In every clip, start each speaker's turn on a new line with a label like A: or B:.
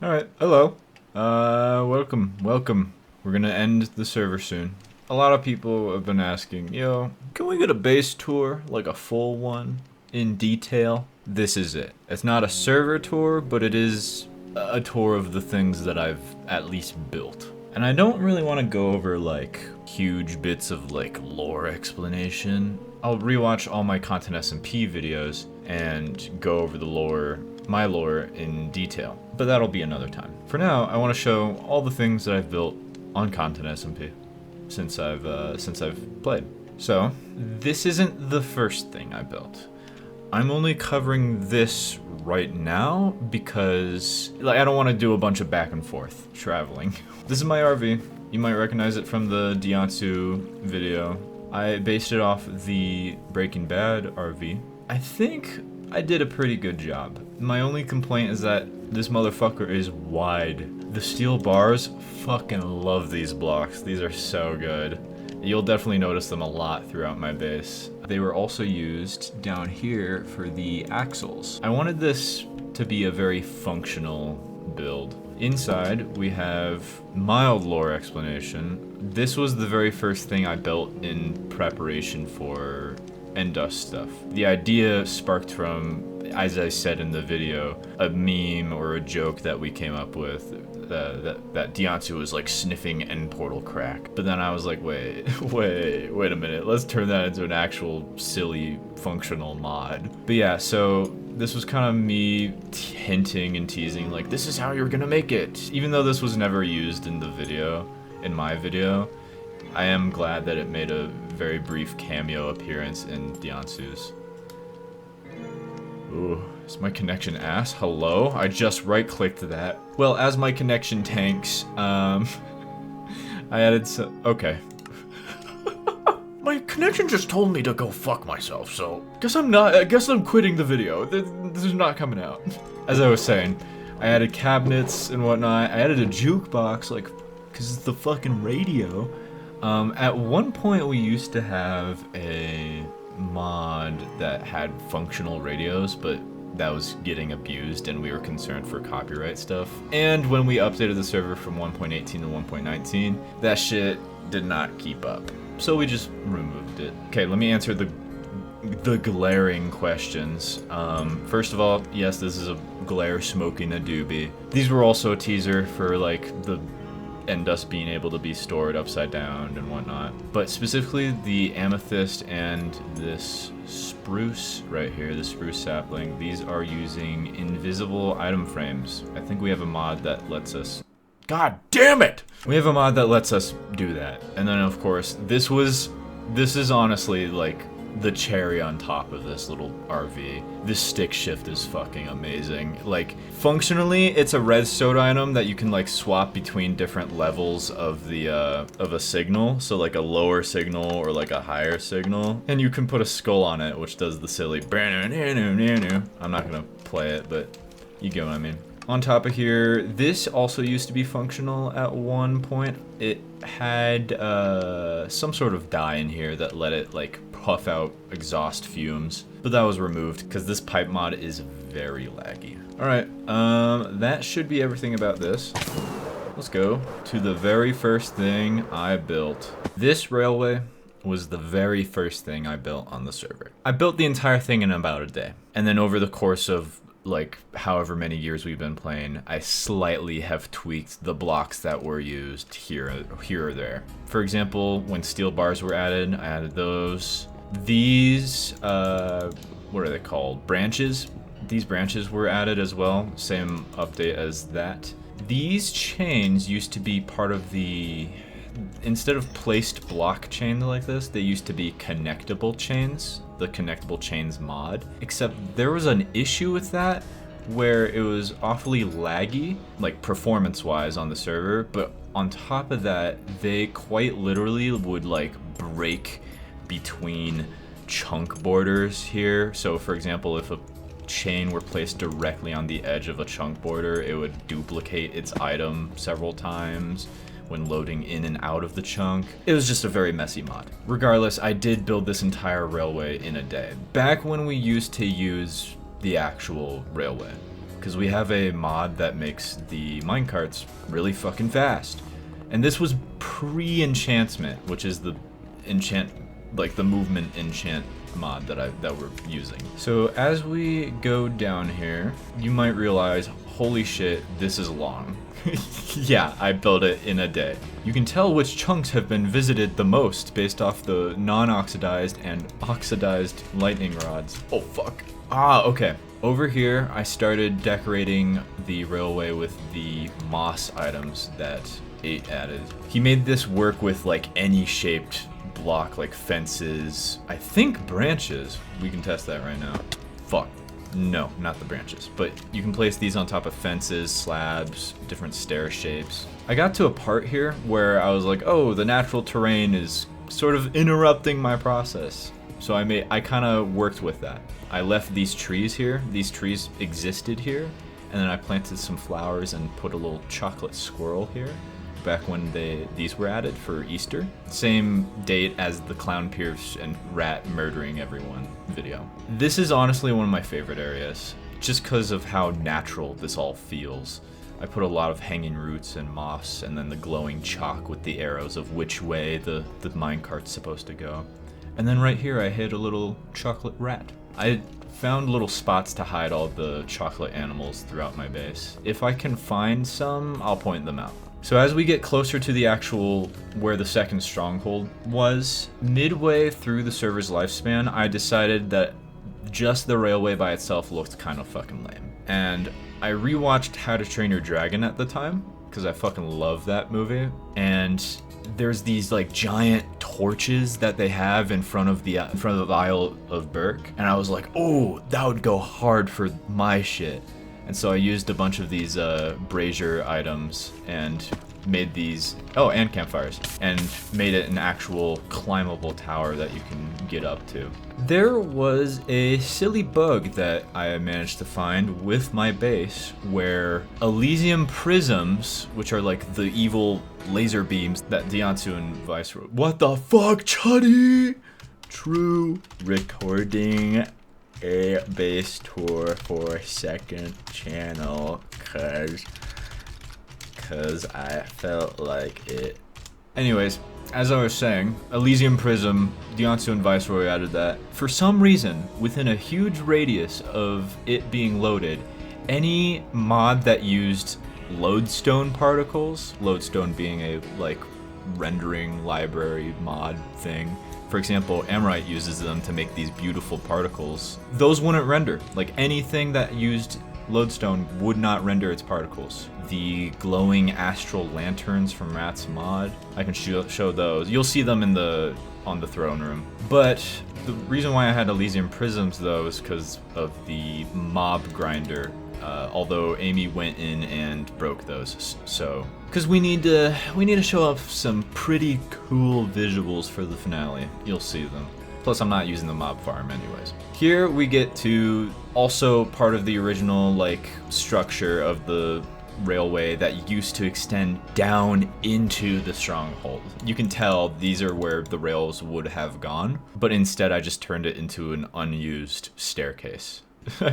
A: Alright, hello. Welcome. We're gonna end the server soon. A lot of people have been asking, yo, can we get a base tour, like a full one, in detail? This is it. It's not a server tour, but it is a tour of the things that I've at least built. And I don't really want to go over, like, huge bits of, like, lore explanation. I'll rewatch all my Content SMP videos and go over the lore, my lore, in detail. But that'll be another time. For now, I want to show all the things that I've built on Content SMP since I've played. So, this isn't the first thing I built. I'm only covering this right now because, like, I don't want to do a bunch of back and forth traveling. This is my RV. You might recognize it from the Diansu video. I based it off the Breaking Bad RV. I think I did a pretty good job. My only complaint is that this motherfucker is wide. The steel bars, fucking love these blocks. These are so good. You'll definitely notice them a lot throughout my base. They were also used down here for the axles. I wanted this to be a very functional build. Inside, we have mild lore explanation. This was the very first thing I built in preparation for End Dust stuff. The idea sparked from, as I said in the video, a meme or a joke that we came up with that Diansu was like sniffing end portal crack. But then I was like, wait a minute, let's turn that into an actual silly functional mod. But yeah, so this was kind of me hinting and teasing like, this is how you're gonna make it. Even though this was never used in the video, in my video, I am glad that it made a very brief cameo appearance in Diansu's. Ooh, is my connection ass? Hello? I just right-clicked that. Well, as my connection tanks, I added some... Okay. My connection just told me to go fuck myself, so... I guess I'm quitting the video. This is not coming out. As I was saying, I added cabinets and whatnot. I added a jukebox, like, because it's the fucking radio. At one point we used to have a mod that had functional radios, but that was getting abused and we were concerned for copyright stuff. And when we updated the server from 1.18 to 1.19, that shit did not keep up. So we just removed it. Okay, let me answer the glaring questions. First of all, yes, this is a glare smoking a doobie. These were also a teaser for like the End Dust being able to be stored upside down and whatnot. But specifically the amethyst and this spruce right here, the spruce sapling, these are using invisible item frames. I think we have a mod that lets us... God damn it! We have a mod that lets us do that. And then of course, this is honestly like the cherry on top of this little RV. This stick shift is fucking amazing. Like, functionally, it's a redstone item that you can like swap between different levels of the of a signal. So like a lower signal or like a higher signal. And you can put a skull on it, which does the silly... I'm not gonna play it, but you get what I mean. On top of here, this also used to be functional at one point. It had some sort of dye in here that let it like puff out exhaust fumes, but that was removed because this pipe mod is very laggy. Alright, that should be everything about this. Let's go to the very first thing I built. This railway was the very first thing I built on the server. I built the entire thing in about a day, and then over the course of like however many years we've been playing, I slightly have tweaked the blocks that were used here or there. For example, when steel bars were added, I added those. These, what are they called? Branches. These branches were added as well. Same update as that. These chains used to be part of the... Instead of placed block chain like this, they used to be connectable chains, the connectable chains mod. Except there was an issue with that where it was awfully laggy, like performance-wise on the server, but on top of that, they quite literally would like break between chunk borders here. So for example, if a chain were placed directly on the edge of a chunk border, it would duplicate its item several times when loading in and out of the chunk. It was just a very messy mod. Regardless, I did build this entire railway in a day. Back when we used to use the actual railway. because we have a mod that makes the minecarts really fucking fast. And this was pre-enchantment, which is the the movement enchant mod that we're using. So as we go down here, you might realize, holy shit, this is long. Yeah, I built it in a day. You can tell which chunks have been visited the most based off the non-oxidized and oxidized lightning rods. Oh fuck. Ah, okay. Over here, I started decorating the railway with the moss items that 8 added. He made this work with like any shaped block, like fences, I think branches. We can test that right now. Fuck. No, not the branches, but you can place these on top of fences, slabs, different stair shapes. I got to a part here where I was like, oh, the natural terrain is sort of interrupting my process. So I kind of worked with that. I left these trees here. These trees existed here, and then I planted some flowers and put a little chocolate squirrel here back when these were added for Easter. Same date as the clown Pierce and rat murdering everyone video. This is honestly one of my favorite areas, just because of how natural this all feels. I put a lot of hanging roots and moss, and then the glowing chalk with the arrows of which way the minecart's supposed to go. And then right here I hid a little chocolate rat. I found little spots to hide all the chocolate animals throughout my base. If I can find some, I'll point them out. So as we get closer to the actual where the second stronghold was, midway through the server's lifespan, I decided that just the railway by itself looked kind of fucking lame. And I rewatched How to Train Your Dragon at the time, because I fucking love that movie. And there's these like giant torches that they have in front of the Isle of Berk, and I was like, oh, that would go hard for my shit. And so I used a bunch of these brazier items and made these, oh, and campfires, and made it an actual climbable tower that you can get up to. There was a silly bug that I managed to find with my base where Elysium prisms, which are like the evil laser beams that Diansu and Viceroy. What the fuck, Chuddy? True. Recording a base tour for second channel cause I felt like it. Anyways, as I was saying, Elysium Prism, Diansu and Viceroy added that. For some reason, within a huge radius of it being loaded, any mod that used lodestone particles, lodestone being a like rendering library mod thing. For example, Amrite uses them to make these beautiful particles. Those wouldn't render. Like anything that used lodestone would not render its particles. The glowing astral lanterns from Rat's mod, I can show those. You'll see them on the throne room. But the reason why I had Elysium prisms though is because of the mob grinder. Although Amy went in and broke those, so because we need to show off some pretty cool visuals for the finale. You'll see them. Plus, I'm not using the mob farm anyways. Here we get to also part of the original like structure of the railway that used to extend down into the stronghold. You can tell these are where the rails would have gone, but instead I just turned it into an unused staircase.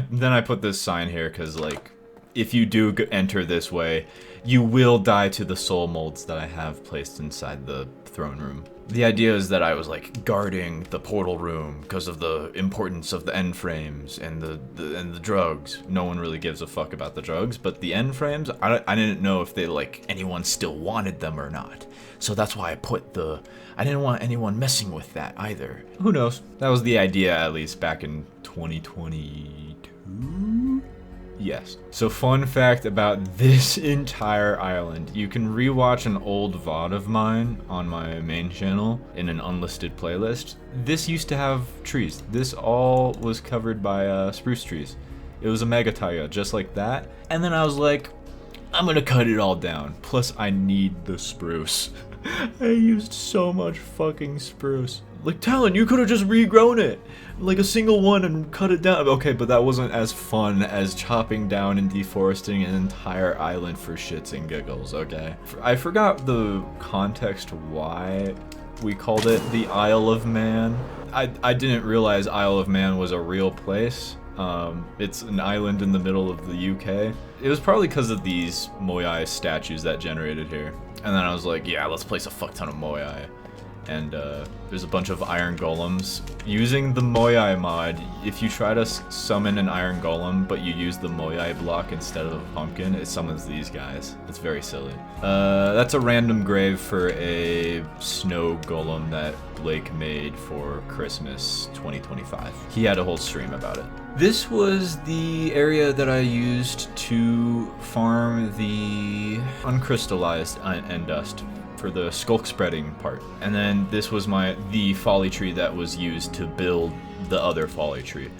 A: Then I put this sign here because, like, if you do enter this way, you will die to the soul molds that I have placed inside the throne room. The idea is that I was, like, guarding the portal room because of the importance of the end frames and the drugs. No one really gives a fuck about the drugs, but the end frames, I didn't know if they, like, anyone still wanted them or not. So that's why I didn't want anyone messing with that either. Who knows? That was the idea, at least, back in 2022? Yes. So fun fact about this entire island. You can rewatch an old VOD of mine on my main channel in an unlisted playlist. This used to have trees. This all was covered by spruce trees. It was a mega taiga, just like that. And then I was like, I'm gonna cut it all down. Plus, I need the spruce. I used so much fucking spruce. Like, Talon, you could have just regrown it. Like a single one and cut it down. Okay, but that wasn't as fun as chopping down and deforesting an entire island for shits and giggles, okay? I forgot the context why we called it the Isle of Man. I didn't realize Isle of Man was a real place It's an island in the middle of the UK. It was probably because of these Moai statues that generated here. And then I was like, yeah, let's place a fuck ton of Moai. And there's a bunch of iron golems. Using the Moai mod, if you try to summon an iron golem, but you use the Moai block instead of a pumpkin, it summons these guys. It's very silly. That's a random grave for a snow golem that Blake made for Christmas 2025. He had a whole stream about it. This was the area that I used to farm the uncrystallized end dust for the skulk spreading part. And then this was the folly tree that was used to build the other folly tree.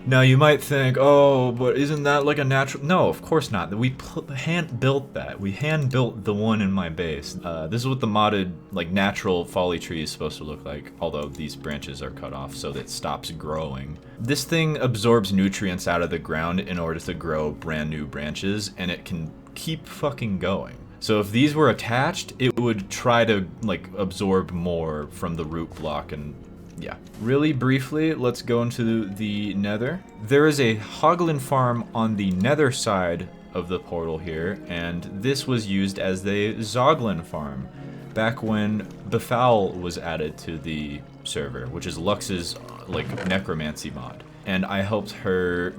A: Now you might think, oh, but isn't that like a natural? No, of course not. We hand built that. We hand built the one in my base. This is what the modded like natural folly tree is supposed to look like, although these branches are cut off so that it stops growing. This thing absorbs nutrients out of the ground in order to grow brand new branches, and it can keep fucking going. So if these were attached, it would try to like absorb more from the root block. And yeah. Really briefly, let's go into the Nether. There is a Hoglin farm on the Nether side of the portal here, and this was used as the Zoglin farm back when Befoul was added to the server, which is Lux's like necromancy mod. And I helped her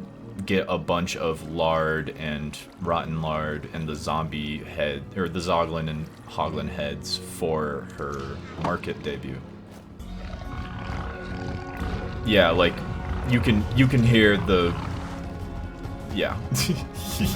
A: get a bunch of lard and rotten lard and the zombie head, or the Zoglin and Hoglin heads for her market debut. Yeah, like you can hear the yeah.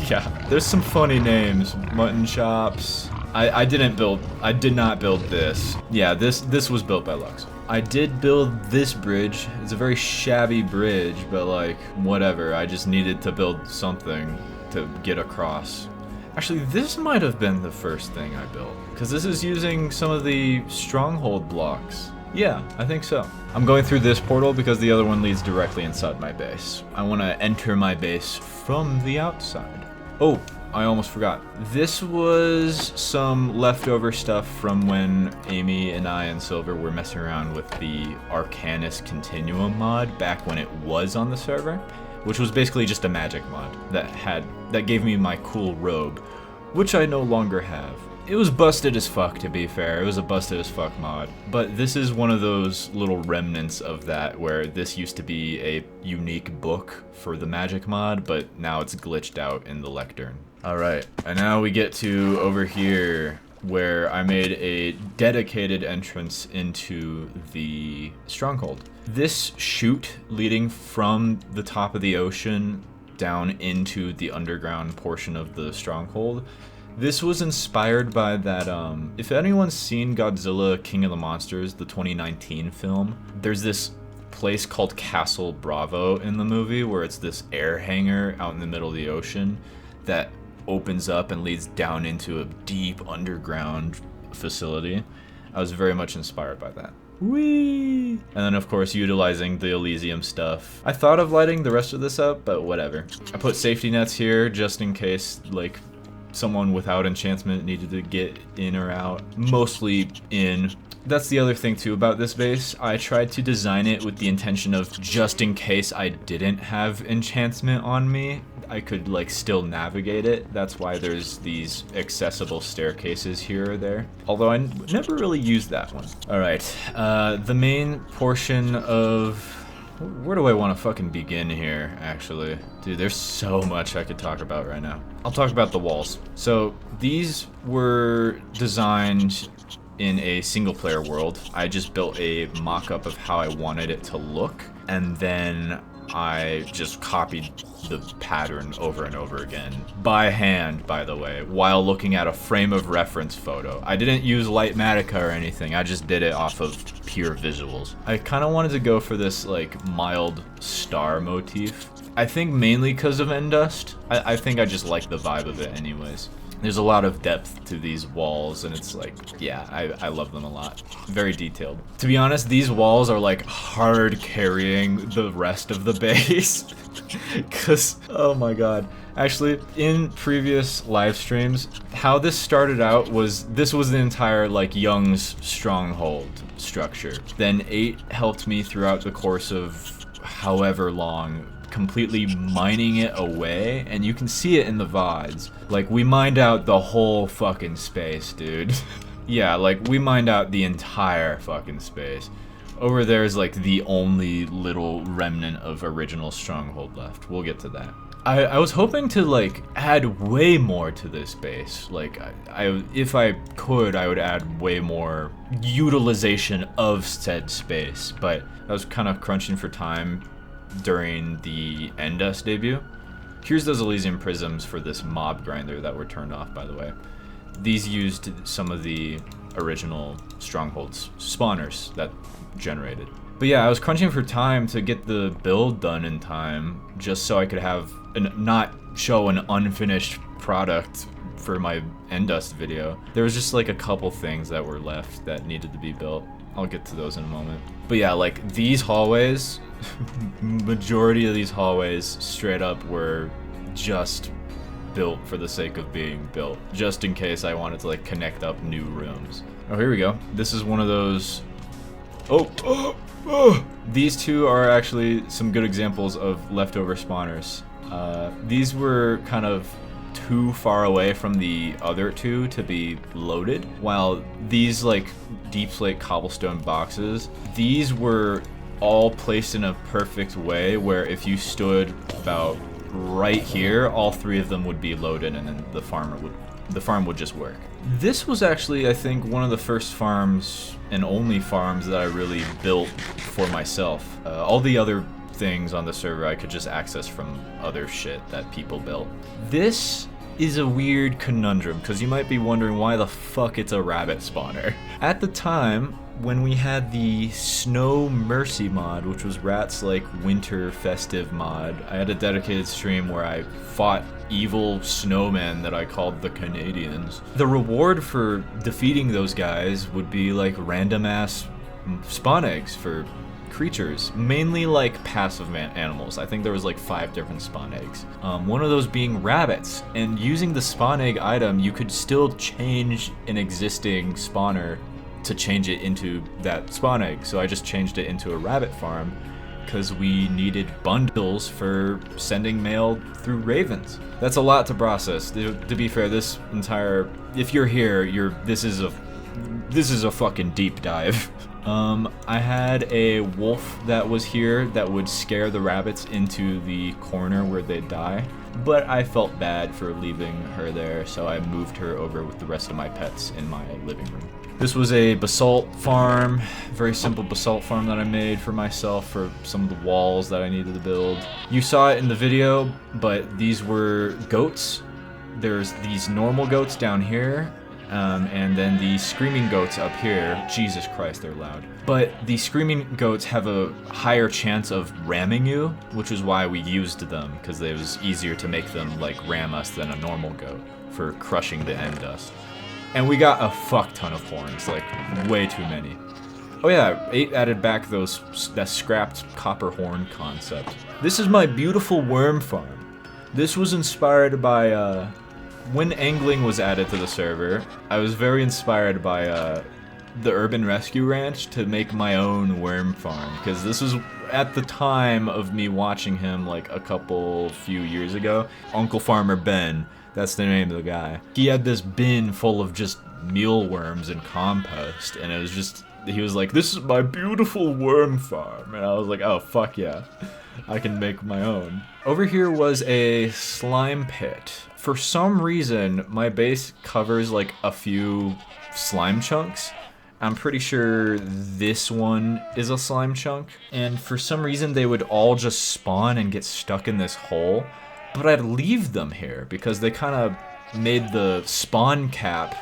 A: Yeah. There's some funny names. Mutton chops. I did not build this. Yeah, this was built by Lux. I did build this bridge. It's a very shabby bridge, but like, whatever. I just needed to build something to get across. Actually, this might have been the first thing I built, because this is using some of the Stronghold blocks. Yeah, I think so. I'm going through this portal because the other one leads directly inside my base. I want to enter my base from the outside. Oh, I almost forgot. This was some leftover stuff from when Amy and I and Silver were messing around with the Arcanus Continuum mod back when it was on the server, which was basically just a magic mod that gave me my cool robe, which I no longer have. It was busted as fuck, to be fair. It was a busted as fuck mod. But this is one of those little remnants of that where this used to be a unique book for the magic mod, but now it's glitched out in the lectern. Alright, and now we get to over here where I made a dedicated entrance into the Stronghold. This chute leading from the top of the ocean down into the underground portion of the Stronghold, this was inspired by that, if anyone's seen Godzilla King of the Monsters, the 2019 film, there's this place called Castle Bravo in the movie where it's this air hangar out in the middle of the ocean that opens up and leads down into a deep underground facility. I was very much inspired by that. Whee! And then of course utilizing the Elysium stuff. I thought of lighting the rest of this up, but whatever. I put safety nets here just in case, like, someone without enchantment needed to get in or out. Mostly in. That's the other thing too about this base. I tried to design it with the intention of just in case I didn't have enchantment on me, I could like still navigate it. That's why there's these accessible staircases here or there. Although I never really used that one. Alright, the main portion of... Where do I want to fucking begin here, actually? Dude, there's so much I could talk about right now. I'll talk about the walls. So, these were designed in a single-player world. I just built a mock-up of how I wanted it to look, and then I just copied the pattern over and over again. By hand, by the way, while looking at a frame of reference photo. I didn't use Lightmatica or anything, I just did it off of pure visuals. I kind of wanted to go for this, like, mild star motif. I think mainly because of Endust. I think I just like the vibe of it anyways. There's a lot of depth to these walls, and it's like, yeah, I love them a lot. Very detailed. To be honest, these walls are like hard carrying the rest of the base. Cause, oh my god. Actually, in previous live streams, how this started out was, this was the entire like Young's Stronghold structure. Then 8 helped me throughout the course of however long completely mining it away, and you can see it in the VODs. Like, we mined out the whole fucking space, dude. Yeah, like, we mined out the entire fucking space. Over there is like the only little remnant of original Stronghold left. We'll get to that. I was hoping to like add way more to this base. Like if I could, I would add way more utilization of said space, but I was kind of crunching for time during the Endust debut. Here's those Elysian prisms for this mob grinder that were turned off, by the way. These used some of the original Strongholds spawners that generated. But yeah, I was crunching for time to get the build done in time, just so I could have not show an unfinished product for my Endust video. There was just like a couple things that were left that needed to be built. I'll get to those in a moment. But yeah, like these hallways, majority of these hallways straight up were just built for the sake of being built, just in case I wanted to like connect up new rooms. Oh, here we go. This is one of those. These two are actually some good examples of leftover spawners. These were kind of too far away from the other two to be loaded, while these like deep slate cobblestone boxes, these were all placed in a perfect way where if you stood about right here, all three of them would be loaded, and then the farm would just work. This was actually, I think, one of the first farms and only farms that I really built for myself. All the other things on the server I could just access from other shit that people built. This is a weird conundrum, because you might be wondering why the fuck it's a rabbit spawner. At the time, when we had the Snow Mercy mod, which was Rat's like winter festive mod, I had a dedicated stream where I fought evil snowmen that I called the Canadians. The reward for defeating those guys would be like random ass spawn eggs for creatures, mainly like passive animals. I think there was like 5 different spawn eggs. One of those being rabbits, and using the spawn egg item, you could still change an existing spawner to change it into that spawn egg. So I just changed it into a rabbit farm because we needed bundles for sending mail through ravens. That's a lot to process. To be fair, this entire, if you're here, this is a fucking deep dive. I had a wolf that was here that would scare the rabbits into the corner where they'd die, but I felt bad for leaving her there, so I moved her over with the rest of my pets in my living room. This was a basalt farm, very simple basalt farm that I made for myself for some of the walls that I needed to build. You saw it in the video, but these were goats. There's these normal goats down here, and then the screaming goats up here. Jesus Christ, they're loud. But the screaming goats have a higher chance of ramming you, which is why we used them, because it was easier to make them like ram us than a normal goat for crushing the Endust. And we got a fuck ton of horns, like way too many. Oh yeah, 8 added back that scrapped copper horn concept. This is my beautiful worm farm. This was inspired by, when angling was added to the server, I was very inspired by the Urban Rescue Ranch to make my own worm farm, because this was at the time of me watching him like a few years ago. Uncle Farmer Ben, that's the name of the guy. He had this bin full of just mealworms and compost, and it was just, he was like, this is my beautiful worm farm, and I was like, oh fuck yeah, I can make my own. Over here was a slime pit. For some reason, my base covers like a few slime chunks. I'm pretty sure this one is a slime chunk, and for some reason they would all just spawn and get stuck in this hole, but I'd leave them here because they kind of made the spawn cap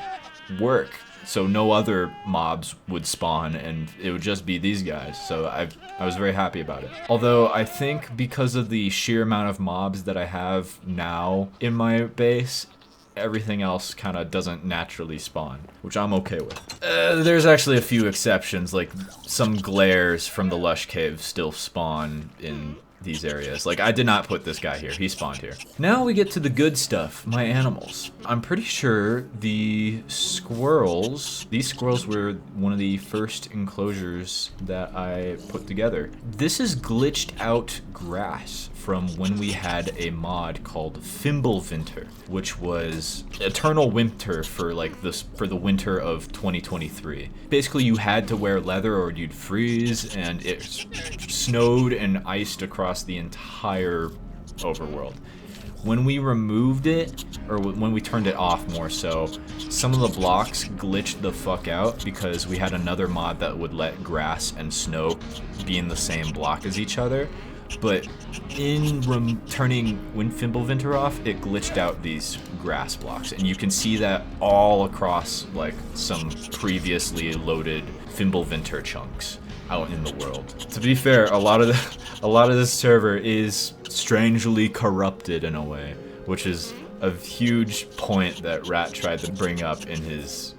A: work, so no other mobs would spawn and it would just be these guys, so I was very happy about it. Although I think because of the sheer amount of mobs that I have now in my base, everything else kind of doesn't naturally spawn, which I'm okay with. There's actually a few exceptions, like some glares from the Lush Cave still spawn in these areas. Like, I did not put this guy here. He spawned here. Now we get to the good stuff, my animals. I'm pretty sure the squirrels, these squirrels were one of the first enclosures that I put together. This is glitched out grass from when we had a mod called Fimbulwinter, which was eternal winter for like this, for the winter of 2023. Basically, you had to wear leather or you'd freeze, and it snowed and iced across the entire overworld. When we removed it, or when we turned it off more so, some of the blocks glitched the fuck out because we had another mod that would let grass and snow be in the same block as each other. But in turning Fimbulwinter off, it glitched out these grass blocks, and you can see that all across like some previously loaded Fimbulwinter chunks out in the world. To be fair, a lot of this server is strangely corrupted in a way, which is a huge point that Rat tried to bring up in his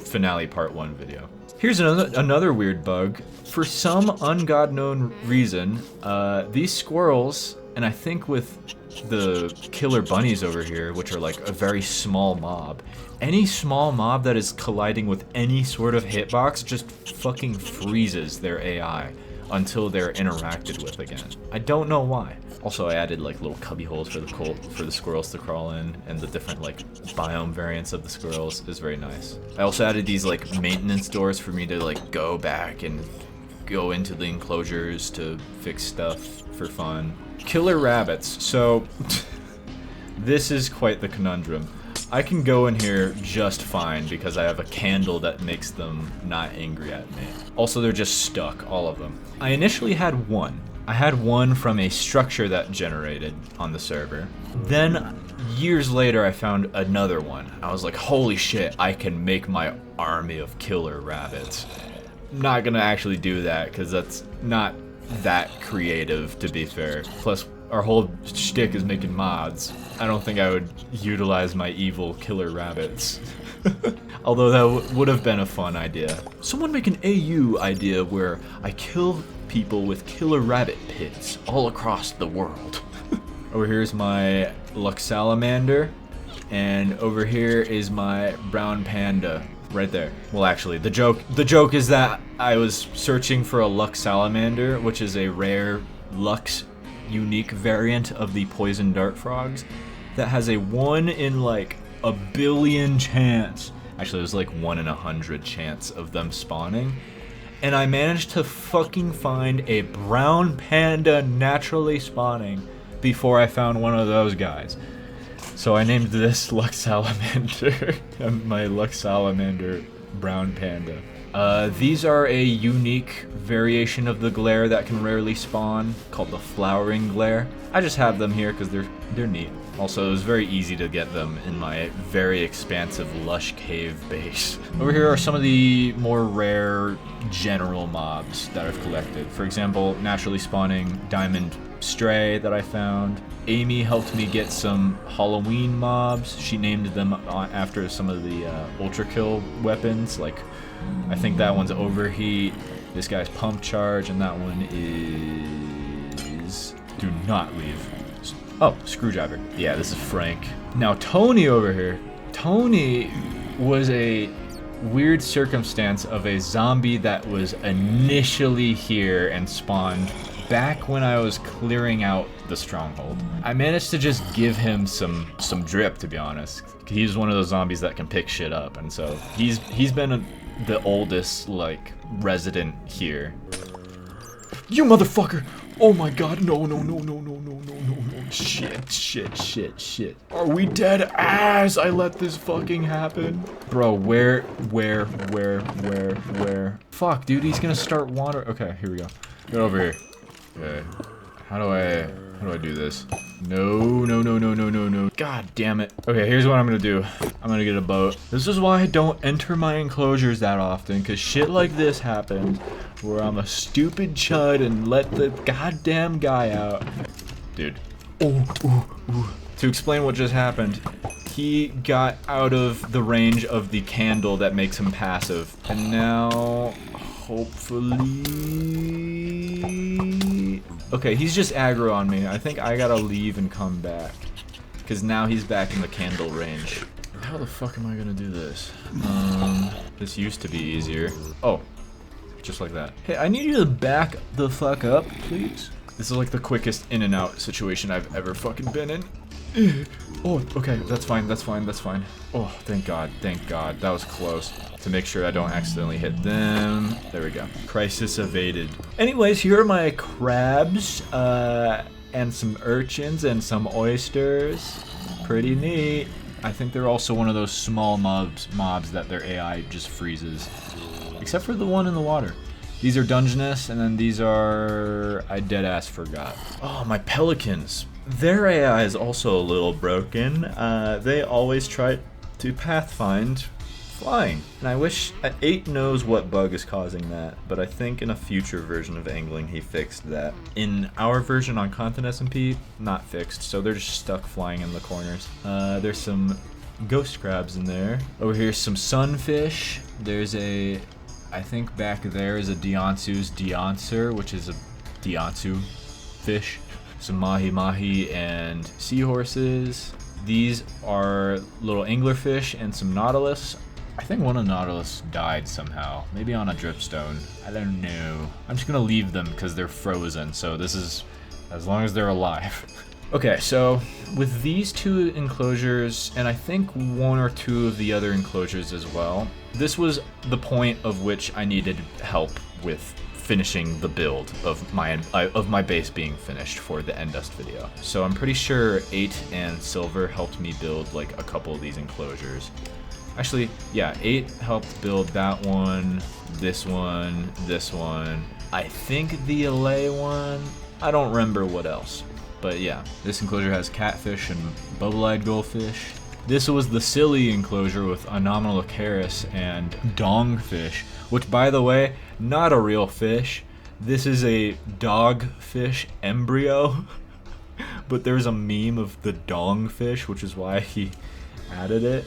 A: finale part 1 video. Here's another weird bug. For some ungod known reason, these squirrels, and I think with the killer bunnies over here, which are like a very small mob, any small mob that is colliding with any sort of hitbox just fucking freezes their AI until they're interacted with again. I don't know why. Also, I added like little cubby holes for the squirrels to crawl in, and the different like biome variants of the squirrels is very nice. I also added these like maintenance doors for me to like go back and go into the enclosures to fix stuff for fun. Killer rabbits. So this is quite the conundrum. I can go in here just fine because I have a candle that makes them not angry at me. Also, they're just stuck, all of them. I initially had one. I had one from a structure that generated on the server. Then, years later, I found another one. I was like, holy shit, I can make my army of killer rabbits. Not gonna actually do that, because that's not that creative, to be fair. Plus, our whole shtick is making mods. I don't think I would utilize my evil killer rabbits. Although that would have been a fun idea. Someone make an AU idea where I kill people with killer rabbit pits all across the world. Over here is my Lux Salamander, and over here is my brown panda. Right there. Well, actually, the joke is that I was searching for a Lux Salamander, which is a rare Lux unique variant of the poison dart frogs that has a 1 in like a billion chance. Actually, it was like 1 in 100 chance of them spawning. And I managed to fucking find a brown panda naturally spawning before I found one of those guys. So I named this Lux Salamander, my Lux Salamander brown panda. These are a unique variation of the glare that can rarely spawn, called the flowering glare. I just have them here because they're neat. Also, it was very easy to get them in my very expansive lush cave base. Over here are some of the more rare general mobs that I've collected. For example, naturally spawning diamond stray that I found. Amy helped me get some Halloween mobs. She named them after some of the ultra kill weapons. Like, I think that one's overheat. This guy's pump charge, and that one is do not leave. Oh, screwdriver. Yeah, this is Frank. Now Tony over here. Tony was a weird circumstance of a zombie that was initially here and spawned back when I was clearing out the Stronghold. I managed to just give him some drip, to be honest. He's one of those zombies that can pick shit up, and so he's been the oldest like resident here. You motherfucker! Oh my god, no. Shit. Are we dead ass? I let this fucking happen. Bro, where? Fuck, dude, he's gonna start water. Okay, here we go. Get over here. Okay. How do I do this? No. God damn it. Okay, here's what I'm gonna do. I'm gonna get a boat. This is why I don't enter my enclosures that often, because shit like this happens, where I'm a stupid chud and let the goddamn guy out. Dude. Ooh. To explain what just happened, he got out of the range of the candle that makes him passive, and now, hopefully... Okay, he's just aggro on me. I think I gotta leave and come back. Because now he's back in the candle range. How the fuck am I gonna do this? This used to be easier. Oh, just like that. Hey, I need you to back the fuck up, please. This is like the quickest in and out situation I've ever fucking been in. Oh, okay, that's fine, that's fine, that's fine. Oh, thank God, that was close. To make sure I don't accidentally hit them. There we go. Crisis evaded. Anyways, here are my crabs, and some urchins and some oysters. Pretty neat. I think they're also one of those small mobs that their AI just freezes. Except for the one in the water. These are Dungeness, and then these are... I deadass forgot. Oh, my pelicans. Their AI is also a little broken. They always try to pathfind flying. And I wish... 8 knows what bug is causing that, but I think in a future version of angling he fixed that. In our version on Content SMP, not fixed, so they're just stuck flying in the corners. There's some ghost crabs in there. Over here's some sunfish. There's a... I think back there is a Deonsu's Deoncer, which is a Deonsu fish. Some mahi-mahi and seahorses. These are little anglerfish and some nautilus. I think one of the nautilus died somehow. Maybe on a dripstone. I don't know. I'm just gonna leave them because they're frozen, so this is as long as they're alive. Okay, so with these 2 enclosures, and I think 1 or 2 of the other enclosures as well, this was the point of which I needed help with finishing the build of my base being finished for the Endust video. So I'm pretty sure 8 and Silver helped me build like a couple of these enclosures. Actually, yeah, 8 helped build that one, this one, this one. I think the Allay one. I don't remember what else. But yeah, this enclosure has catfish and bubble-eyed goldfish. This was the silly enclosure with Anomalocaris and dongfish, which, by the way, not a real fish. This is a dogfish embryo. But there's a meme of the dongfish, which is why he added it.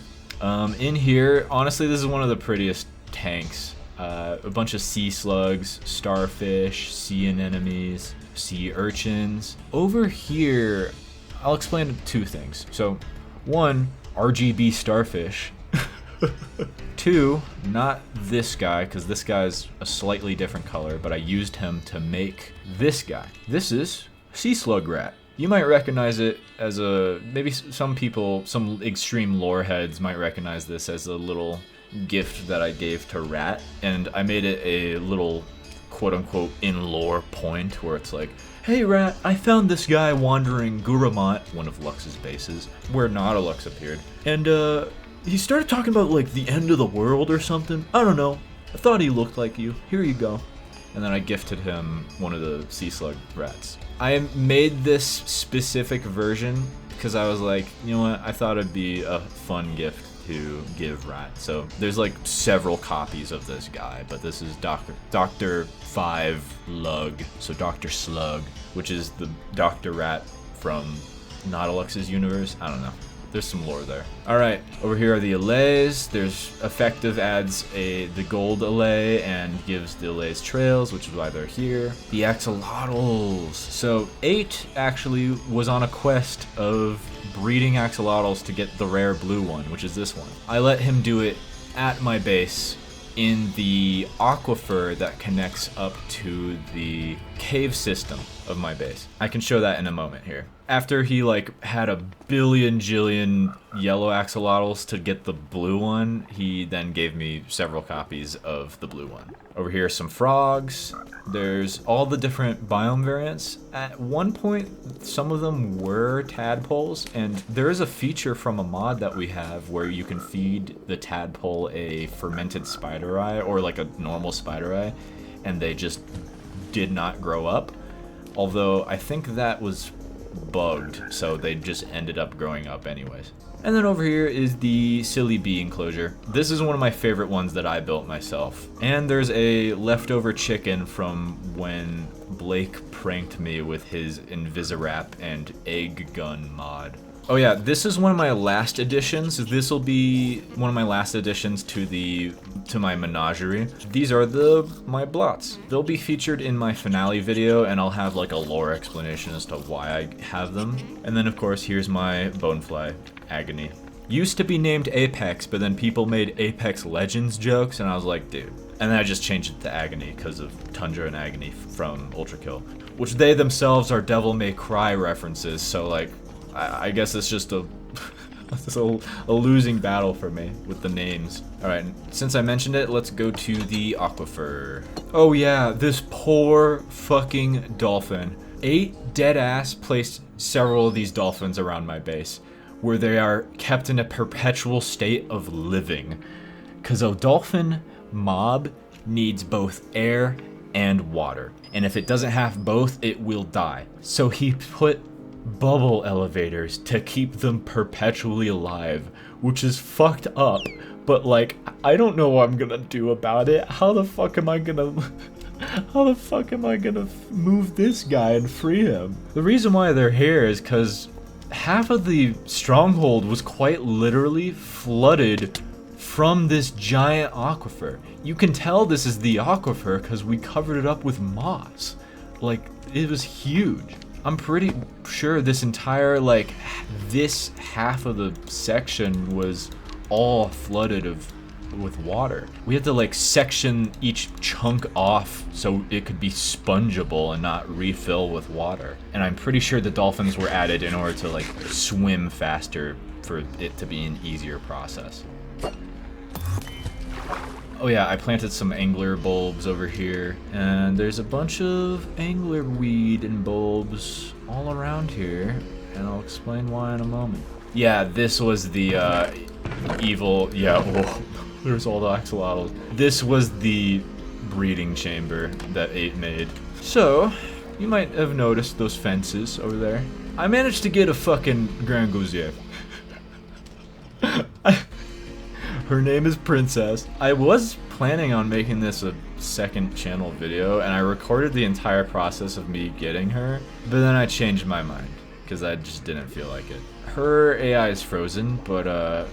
A: In here, honestly, this is one of the prettiest tanks. A bunch of sea slugs, starfish, sea anemones, sea urchins. Over here, I'll explain 2 things. So, 1, RGB starfish. 2, not this guy, because this guy's a slightly different color, but I used him to make this guy. This is sea slug rat. You might recognize it as a, maybe some people, some extreme lore heads might recognize this as a little gift that I gave to Rat, and I made it a little quote-unquote in lore point where it's like, hey Rat, I found this guy wandering Guramont, one of Lux's bases, where Nautilux appeared, and he started talking about like the end of the world or something. I don't know, I thought he looked like you, here you go. And then I gifted him one of the sea slug rats. I made this specific version because I was like, you know what, I thought it'd be a fun gift to give Rat. So there's like several copies of this guy, but this is Dr. 5 Lug, so Dr. Slug, which is the Dr. Rat from Nautilux's universe. I don't know. There's some lore there. Alright, over here are the Allays. There's Effective adds the gold Allay and gives the Allays trails, which is why they're here. The Axolotls. So 8 actually was on a quest of breeding Axolotls to get the rare blue one, which is this one. I let him do it at my base in the aquifer that connects up to the cave system of my base. I can show that in a moment here. After he like had a jillion yellow axolotls to get the blue one, he then gave me several copies of the blue one. Over here are some frogs. There's all the different biome variants. At one point, some of them were tadpoles, and there is a feature from a mod that we have where you can feed the tadpole a fermented spider eye, or like a normal spider eye, and they just did not grow up. Although I think that was bugged, so they just ended up growing up anyways. And then over here is the silly bee enclosure. This is one of my favorite ones that I built myself. And there's a leftover chicken from when Blake pranked me with his Invisirap and egg gun mod. Oh yeah, this is one of my last additions. This will be one of my last additions to my menagerie. These are my blots. They'll be featured in my finale video, and I'll have like a lore explanation as to why I have them. And then of course, here's my bonefly, Agony. Used to be named Apex, but then people made Apex Legends jokes, and I was like, dude. And then I just changed it to Agony because of Tundra and Agony from Ultra Kill, which they themselves are Devil May Cry references. So like, I guess it's just a losing battle for me with the names. All right, since I mentioned it, let's go to the Aquifer. Oh yeah, this poor fucking dolphin. 8 dead ass placed several of these dolphins around my base, where they are kept in a perpetual state of living. Cause a dolphin mob needs both air and water. And if it doesn't have both, it will die. So he put bubble elevators to keep them perpetually alive, which is fucked up. But like, I don't know what I'm gonna do about it. How the fuck am I gonna move this guy and free him? The reason why they're here is because half of the stronghold was quite literally flooded from this giant aquifer. You can tell this is the aquifer because we covered it up with moss. Like, it was huge. I'm pretty sure this entire, like, this half of the section was all flooded with water. We had to like section each chunk off so it could be spongeable and not refill with water. And I'm pretty sure the dolphins were added in order to like swim faster for it to be an easier process. Oh yeah, I planted some angler bulbs over here, and there's a bunch of angler weed and bulbs all around here, and I'll explain why in a moment. Yeah, this was the evil, yeah, whoa, there's all the axolotls. This was the breeding chamber that 8 made. So, you might have noticed those fences over there. I managed to get a fucking Grand Gousier. Her name is Princess. I was planning on making this a second channel video, and I recorded the entire process of me getting her, but then I changed my mind because I just didn't feel like it. Her AI is frozen, but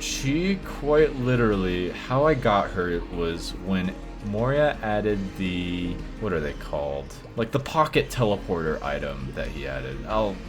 A: she quite literally, how I got her was when Moria added the, what are they called? Like the pocket teleporter item that he added.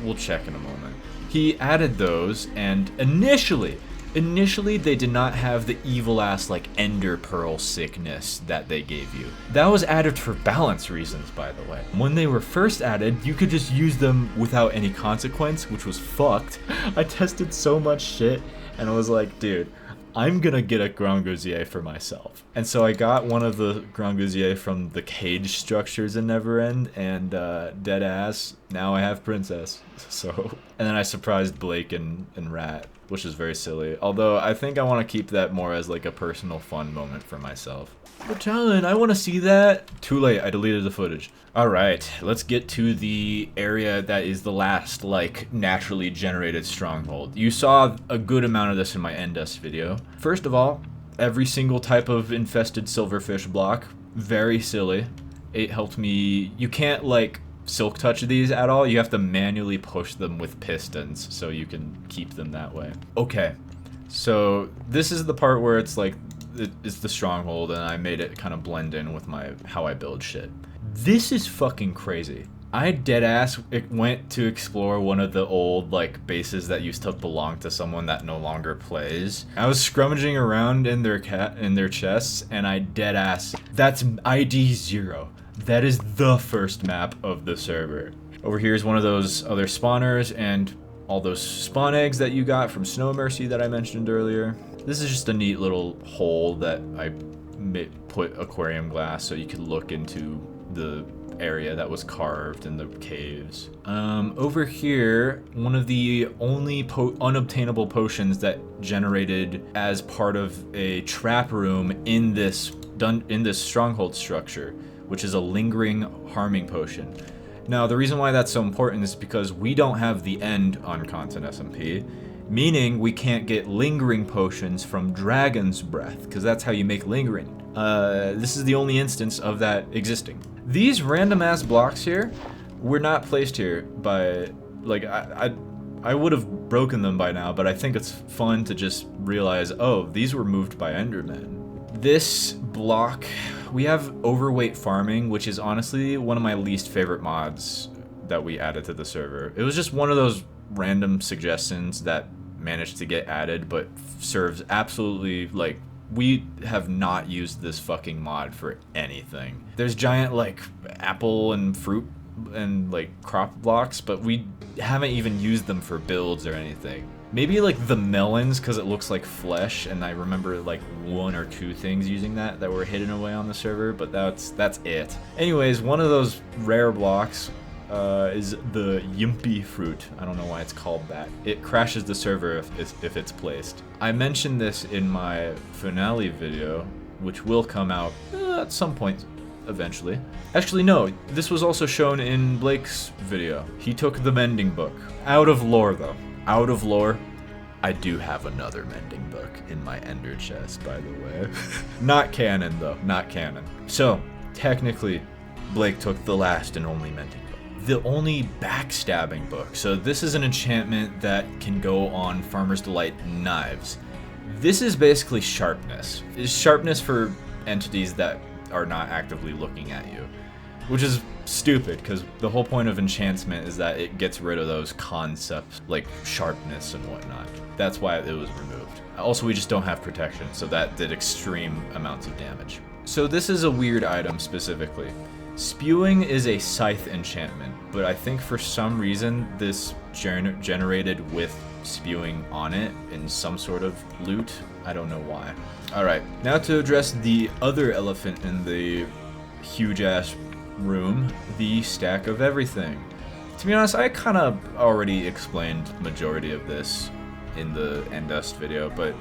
A: We'll check in a moment. He added those, and initially they did not have the evil ass like ender pearl sickness that they gave you. That was added for balance reasons, by the way. When they were first added, you could just use them without any consequence, which was fucked. I tested so much shit and I was like, dude, I'm gonna get a Grand Gousier for myself. And so I got one of the Grand Gousier from the cage structures in Neverend, and dead ass, now I have Princess. So, and then I surprised Blake and Rat, which is very silly. Although I think I want to keep that more as like a personal fun moment for myself. But Talon, I want to see that. Too late, I deleted the footage. Alright, let's get to the area that is the last, like, naturally generated stronghold. You saw a good amount of this in my Endust video. First of all, every single type of infested silverfish block. Very silly. It helped me. You can't, like, silk touch these at all. You have to manually push them with pistons so you can keep them that way. Okay, so this is the part where it's like, it's the stronghold, and I made it kind of blend in with how I build shit. This is fucking crazy. I deadass went to explore one of the old like bases that used to belong to someone that no longer plays. I was scrummaging around in their chests, and I deadass, that's ID 0. That is the first map of the server. Over here is one of those other spawners and all those spawn eggs that you got from Snow Mercy that I mentioned earlier. This is just a neat little hole that I put aquarium glass so you could look into the area that was carved in the caves. Over here, one of the only unobtainable potions that generated as part of a trap room in this stronghold structure, which is a lingering harming potion. Now, the reason why that's so important is because we don't have the end on Content SMP, meaning we can't get lingering potions from Dragon's Breath, because that's how you make lingering. This is the only instance of that existing. These random ass blocks here were not placed here by, like, I would have broken them by now, but I think it's fun to just realize, oh, these were moved by Endermen. This block, we have overweight farming, which is honestly one of my least favorite mods that we added to the server. It was just one of those random suggestions that managed to get added, but serves absolutely, like, we have not used this fucking mod for anything. There's giant, like, apple and fruit and, like, crop blocks, but we haven't even used them for builds or anything. Maybe, like, the melons, because it looks like flesh, and I remember, like, 1 or 2 things using that were hidden away on the server, but that's it. Anyways, one of those rare blocks is the yimpy fruit. I don't know why it's called that. It crashes the server if it's placed. I mentioned this in my finale video, which will come out at some point eventually. Actually, no, this was also shown in Blake's video. He took the mending book. Out of lore, though. Out of lore, I do have another mending book in my ender chest, by the way. Not canon, though. Not canon. So, technically, Blake took the last and only mending book. The only backstabbing book. So this is an enchantment that can go on Farmer's Delight knives. This is basically sharpness. It's sharpness for entities that are not actively looking at you, which is stupid because the whole point of enchantment is that it gets rid of those concepts like sharpness and whatnot. That's why it was removed. Also, we just don't have protection, so that did extreme amounts of damage. So this is a weird item specifically. Spewing is a scythe enchantment, but I think for some reason this generated with spewing on it in some sort of loot. I don't know why. Alright, now to address the other elephant in the huge ass room, the stack of everything. To be honest, I kind of already explained the majority of this in the Endust video, but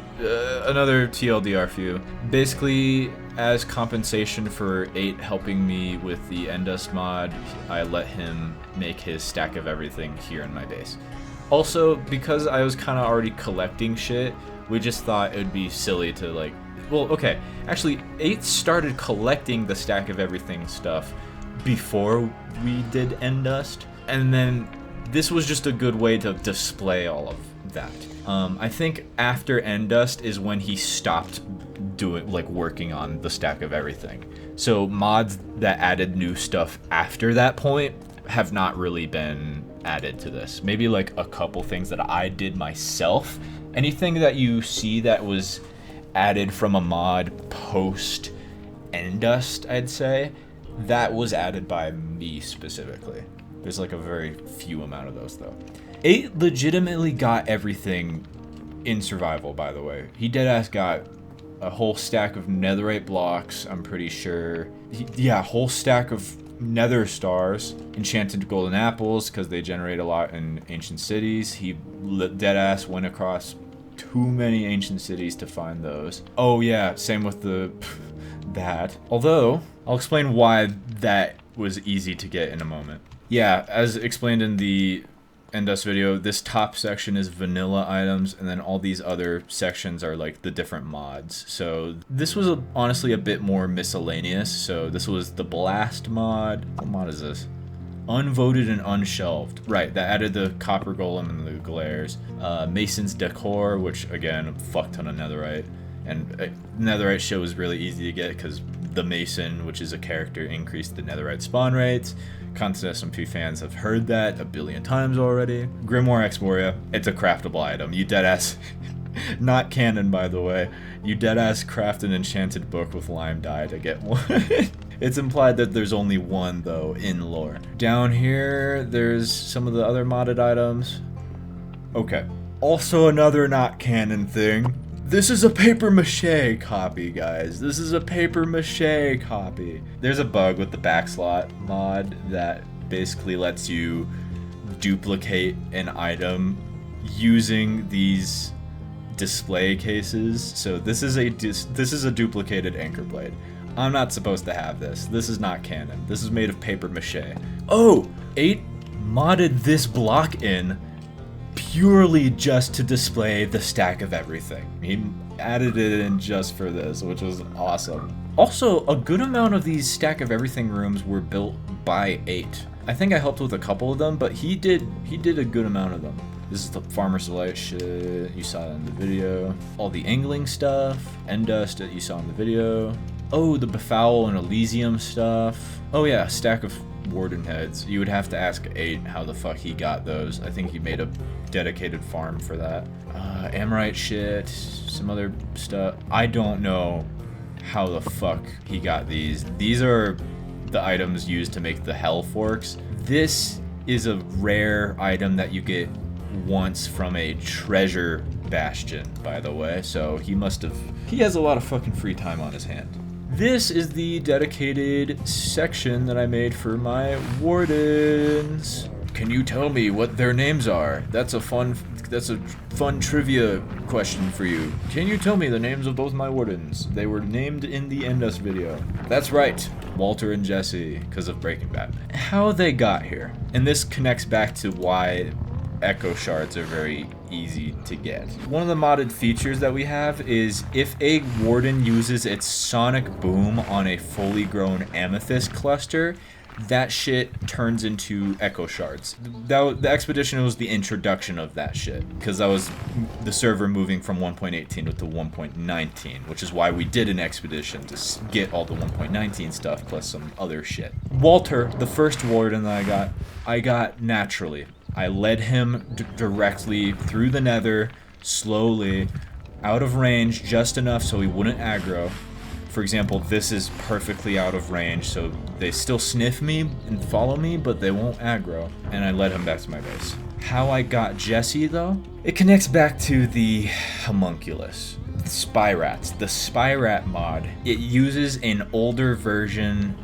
A: another TLDR for you. Basically, as compensation for 8 helping me with the Endust mod, I let him make his stack of everything here in my base. Also, because I was kind of already collecting shit, we just thought it would be silly to like, well, okay, actually 8 started collecting the stack of everything stuff before we did Endust, and then this was just a good way to display all of that. I think after Endust is when he stopped doing, like, working on the stack of everything. So mods that added new stuff after that point have not really been added to this. Maybe like a couple things that I did myself. Anything that you see that was added from a mod post Endust, I'd say, that was added by me specifically. There's like a very few amount of those though. 8 legitimately got everything in survival, by the way. He deadass got a whole stack of netherite blocks, I'm pretty sure. Yeah, whole stack of nether stars, enchanted golden apples, because they generate a lot in ancient cities. He deadass went across too many ancient cities to find those. Oh yeah, same with the that. Although, I'll explain why that was easy to get in a moment. Yeah, as explained in the Endust video, this top section is vanilla items, and then all these other sections are like the different mods. So this was honestly a bit more miscellaneous. So this was the blast mod. What mod is this? Unvoted and unshelved. Right, that added the copper golem and the glares. Mason's decor, which again, a fuck ton of netherite. And netherite show was really easy to get because the Mason, which is a character, increased the netherite spawn rates. Content SMP fans have heard that a billion times already. Grimoire Exmoria, it's a craftable item. You deadass, not canon by the way, you deadass craft an enchanted book with lime dye to get one. It's implied that there's only one though in lore. Down here, there's some of the other modded items. Okay, also another not canon thing. This is a paper mache copy, guys. This is a paper mache copy. There's a bug with the backslot mod that basically lets you duplicate an item using these display cases. So this is a duplicated anchor blade. I'm not supposed to have this. This is not canon. This is made of paper mache. Oh, 8 modded this block in purely just to display the stack of everything. He added it in just for this, which was awesome. Also, a good amount of these stack of everything rooms were built by 8. I think I helped with a couple of them, but he did a good amount of them. This is the Farmer's Delight shit you saw in the video. All the angling stuff, end dust that you saw in the video. Oh, the Befoul and Elysium stuff. Oh yeah, stack of Warden heads. You would have to ask 8 how the fuck he got those. I think he made a dedicated farm for that. Amorite shit, some other stuff. I don't know how the fuck he got these. These are the items used to make the Hell Forks. This is a rare item that you get once from a treasure bastion, by the way. So he has a lot of fucking free time on his hand. This is the dedicated section that I made for my wardens. Can you tell me what their names are? That's a fun trivia question for you. Can you tell me the names of both my wardens? They were named in the Endus video. That's right, Walter and Jesse, because of Breaking Bad. How they got here. And this connects back to why echo shards are very easy to get. One of the modded features that we have is if a warden uses its sonic boom on a fully grown amethyst cluster, that shit turns into echo shards. The expedition was the introduction of that shit, because that was the server moving from 1.18 to 1.19, which is why we did an expedition to get all the 1.19 stuff plus some other shit. Walter, the first warden that I got naturally. I led him directly through the Nether, slowly, out of range, just enough so he wouldn't aggro. For example, this is perfectly out of range, so they still sniff me and follow me, but they won't aggro. And I led him back to my base. How I got Jesse, though? It connects back to the homunculus. Spy Rats. The Spy Rat mod. It uses an older version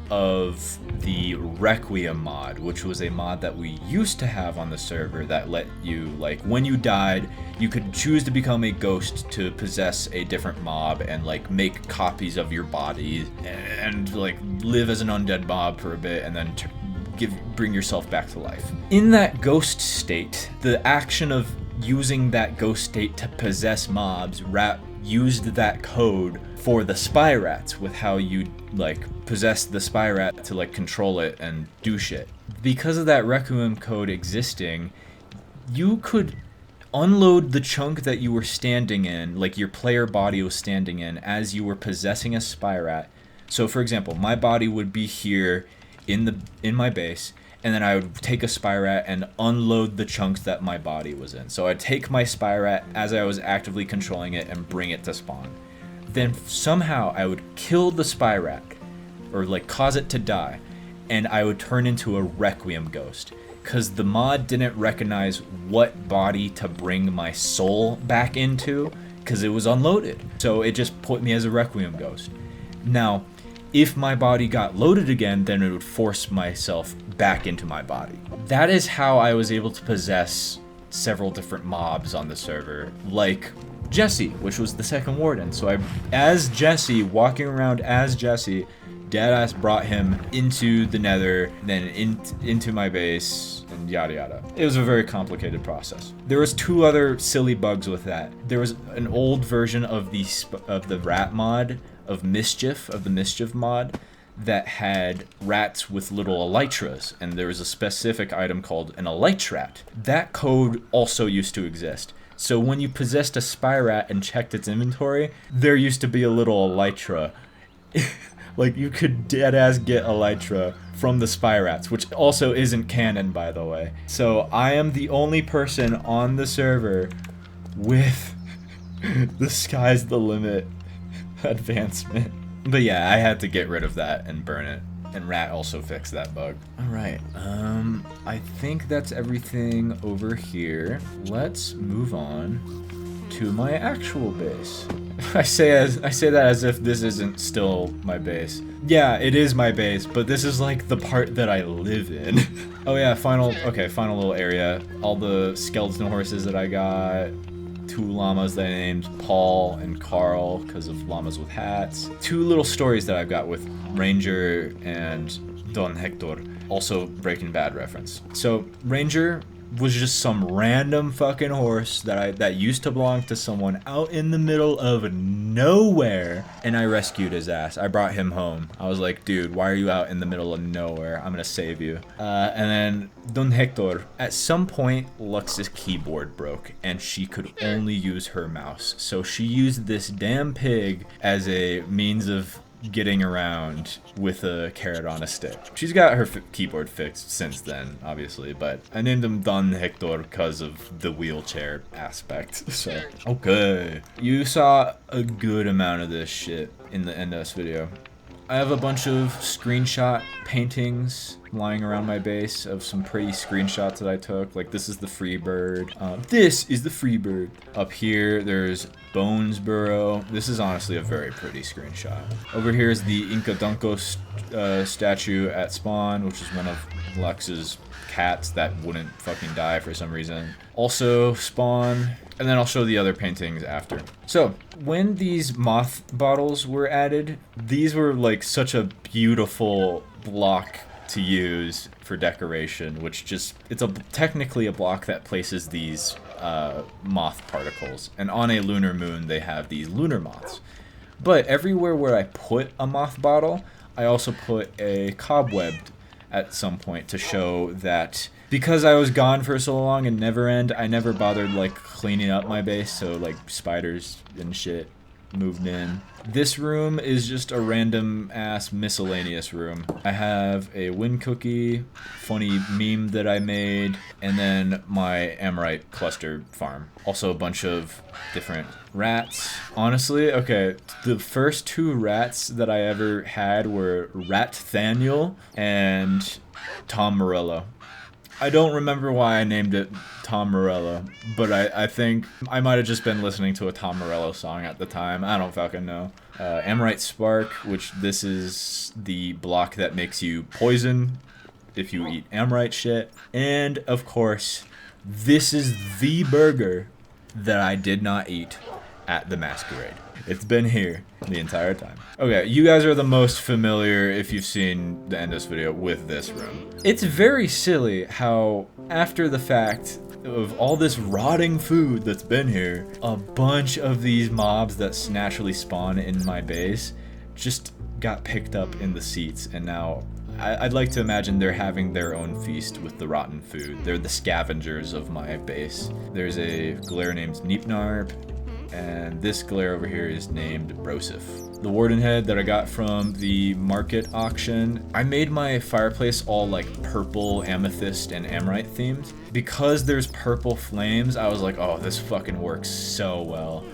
A: of the Requiem mod, which was a mod that we used to have on the server that let you, like, when you died, you could choose to become a ghost to possess a different mob and, like, make copies of your body and like, live as an undead mob for a bit and then bring yourself back to life. In that ghost state, the action of using that ghost state to possess mobs, Rat used that code for the Spy Rats with how you, like, possess the Spy Rat to, like, control it and do shit. Because of that Requiem code existing, you could unload the chunk that you were standing in, like your player body was standing in, as you were possessing a Spy Rat. So, for example, my body would be here in my base, and then I would take a Spy Rat and unload the chunks that my body was in. So I'd take my Spy Rat as I was actively controlling it and bring it to spawn. Then somehow I would kill the Spy Rat, or like cause it to die, and I would turn into a Requiem ghost. Because the mod didn't recognize what body to bring my soul back into, because it was unloaded. So it just put me as a Requiem ghost. Now, if my body got loaded again, then it would force myself back into my body. That is how I was able to possess several different mobs on the server, like Jesse, which was the second warden. So as Jesse, walking around as Jesse, Deadass brought him into the Nether, then into my base, and yada yada. It was a very complicated process. There was 2 other silly bugs with that. There was an old version of the rat mod, of the mischief mod, that had rats with little elytras, and there was a specific item called an elytrat. That code also used to exist. So when you possessed a Spy Rat and checked its inventory, there used to be a little elytra. Like, you could deadass get elytra from the Spy Rats, which also isn't canon, by the way. So I am the only person on the server with the sky's the limit advancement. But yeah, I had to get rid of that and burn it. And Rat also fixed that bug. Alright, I think that's everything over here. Let's move on to my actual base. I say that as if this isn't still my base. Yeah, it is my base, but this is like the part that I live in. Oh yeah, final little area. All the skeleton horses that I got. 2 llamas that I named Paul and Carl because of llamas with hats. 2 little stories that I've got with Ranger and Don Hector. Also Breaking Bad reference. So Ranger was just some random fucking horse that used to belong to someone out in the middle of nowhere, and I rescued his ass. I brought him home. I was like, dude, why are you out in the middle of nowhere? I'm gonna save you. And then Don Hector, at some point, Lux's keyboard broke, and she could only use her mouse. So she used this damn pig as a means of getting around with a carrot on a stick. She's got her keyboard fixed since then, obviously, but I named him Don Hector because of the wheelchair aspect. So, okay. You saw a good amount of this shit in the NS video. I have a bunch of screenshot paintings lying around my base of some pretty screenshots that I took. Like, this is the free bird. This is the free bird. Up here, there's Bones Burrow. This is honestly a very pretty screenshot. Over here is the Inkadunko statue at spawn, which is one of Lux's cats that wouldn't fucking die for some reason. Also spawn, and then I'll show the other paintings after. So, when these moth bottles were added, these were like such a beautiful block to use for decoration, which just, it's technically a block that places these moth particles. And on a lunar moon, they have these lunar moths. But everywhere where I put a moth bottle, I also put a cobwebbed at some point to show that because I was gone for so long in Neverend, I never bothered like cleaning up my base, so like spiders and shit moved in. This room is just a random ass miscellaneous room. I have a wind cookie, funny meme that I made, and then my Amorite cluster farm. Also a bunch of different rats. Honestly, okay, the first 2 rats that I ever had were Rat Thaniel and Tom Morello. I don't remember why I named it Tom Morello, but I think I might have just been listening to a Tom Morello song at the time. I don't fucking know. Amorite Spark, which this is the block that makes you poison if you eat Amorite shit. And, of course, this is the burger that I did not eat at the Masquerade. It's been here the entire time. Okay, you guys are the most familiar, if you've seen the Endos video, with this room. It's very silly how, after the fact of all this rotting food that's been here, a bunch of these mobs that naturally spawn in my base just got picked up in the seats, and now I'd like to imagine they're having their own feast with the rotten food. They're the scavengers of my base. There's a glare named Neepnarp, and this glare over here is named Brosif. The Warden head that I got from the market auction, I made my fireplace all like purple, amethyst, and amorite themed. Because there's purple flames, I was like, oh, this fucking works so well.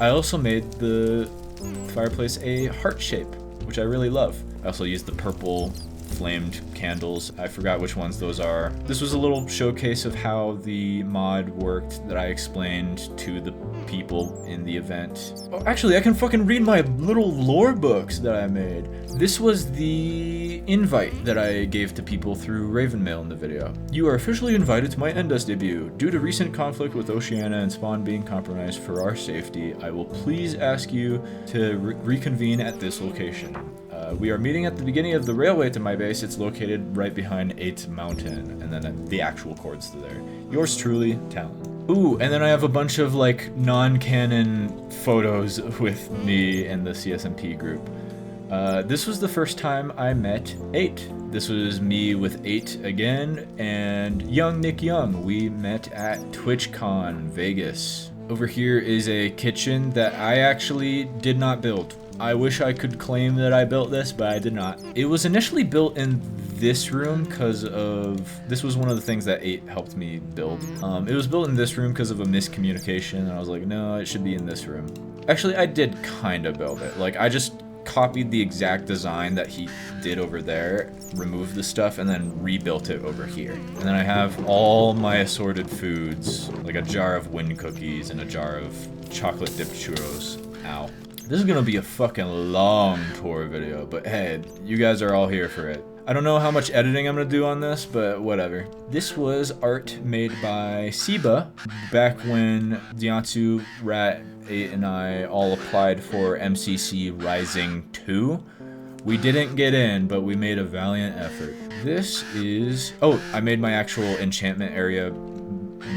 A: I also made the fireplace a heart shape, which I really love. I also used the purple flamed candles. I forgot which ones those are. This was a little showcase of how the mod worked that I explained to the people in the event. Oh, actually, I can fucking read my little lore books that I made. This was the invite that I gave to people through Raven Mail in the video. You are officially invited to my Endos debut. Due to recent conflict with Oceana and Spawn being compromised for our safety, I will please ask you to reconvene at this location. We are meeting at the beginning of the railway to my base. It's located right behind 8 Mountain, and then the actual chords to there. Yours truly, Talon. Ooh, and then I have a bunch of like non-canon photos with me and the CSMP group. This was the first time I met 8. This was me with 8 again, and young Nick Young. We met at TwitchCon Vegas. Over here is a kitchen that I actually did not build. I wish I could claim that I built this, but I did not. It was initially built in this room because of... This was one of the things that 8 helped me build. It was built in this room because of a miscommunication, and I was like, no, it should be in this room. Actually, I did kind of build it. Like, I just copied the exact design that he did over there, removed the stuff, and then rebuilt it over here. And then I have all my assorted foods, like a jar of wind cookies and a jar of chocolate dipped churros. Ow. This is gonna be a fucking long tour video, but hey, you guys are all here for it. I don't know how much editing I'm gonna do on this, but whatever. This was art made by Siba back when Diansu, Rat, 8, and I all applied for MCC Rising 2. We didn't get in, but we made a valiant effort. This is... Oh, I made my actual enchantment area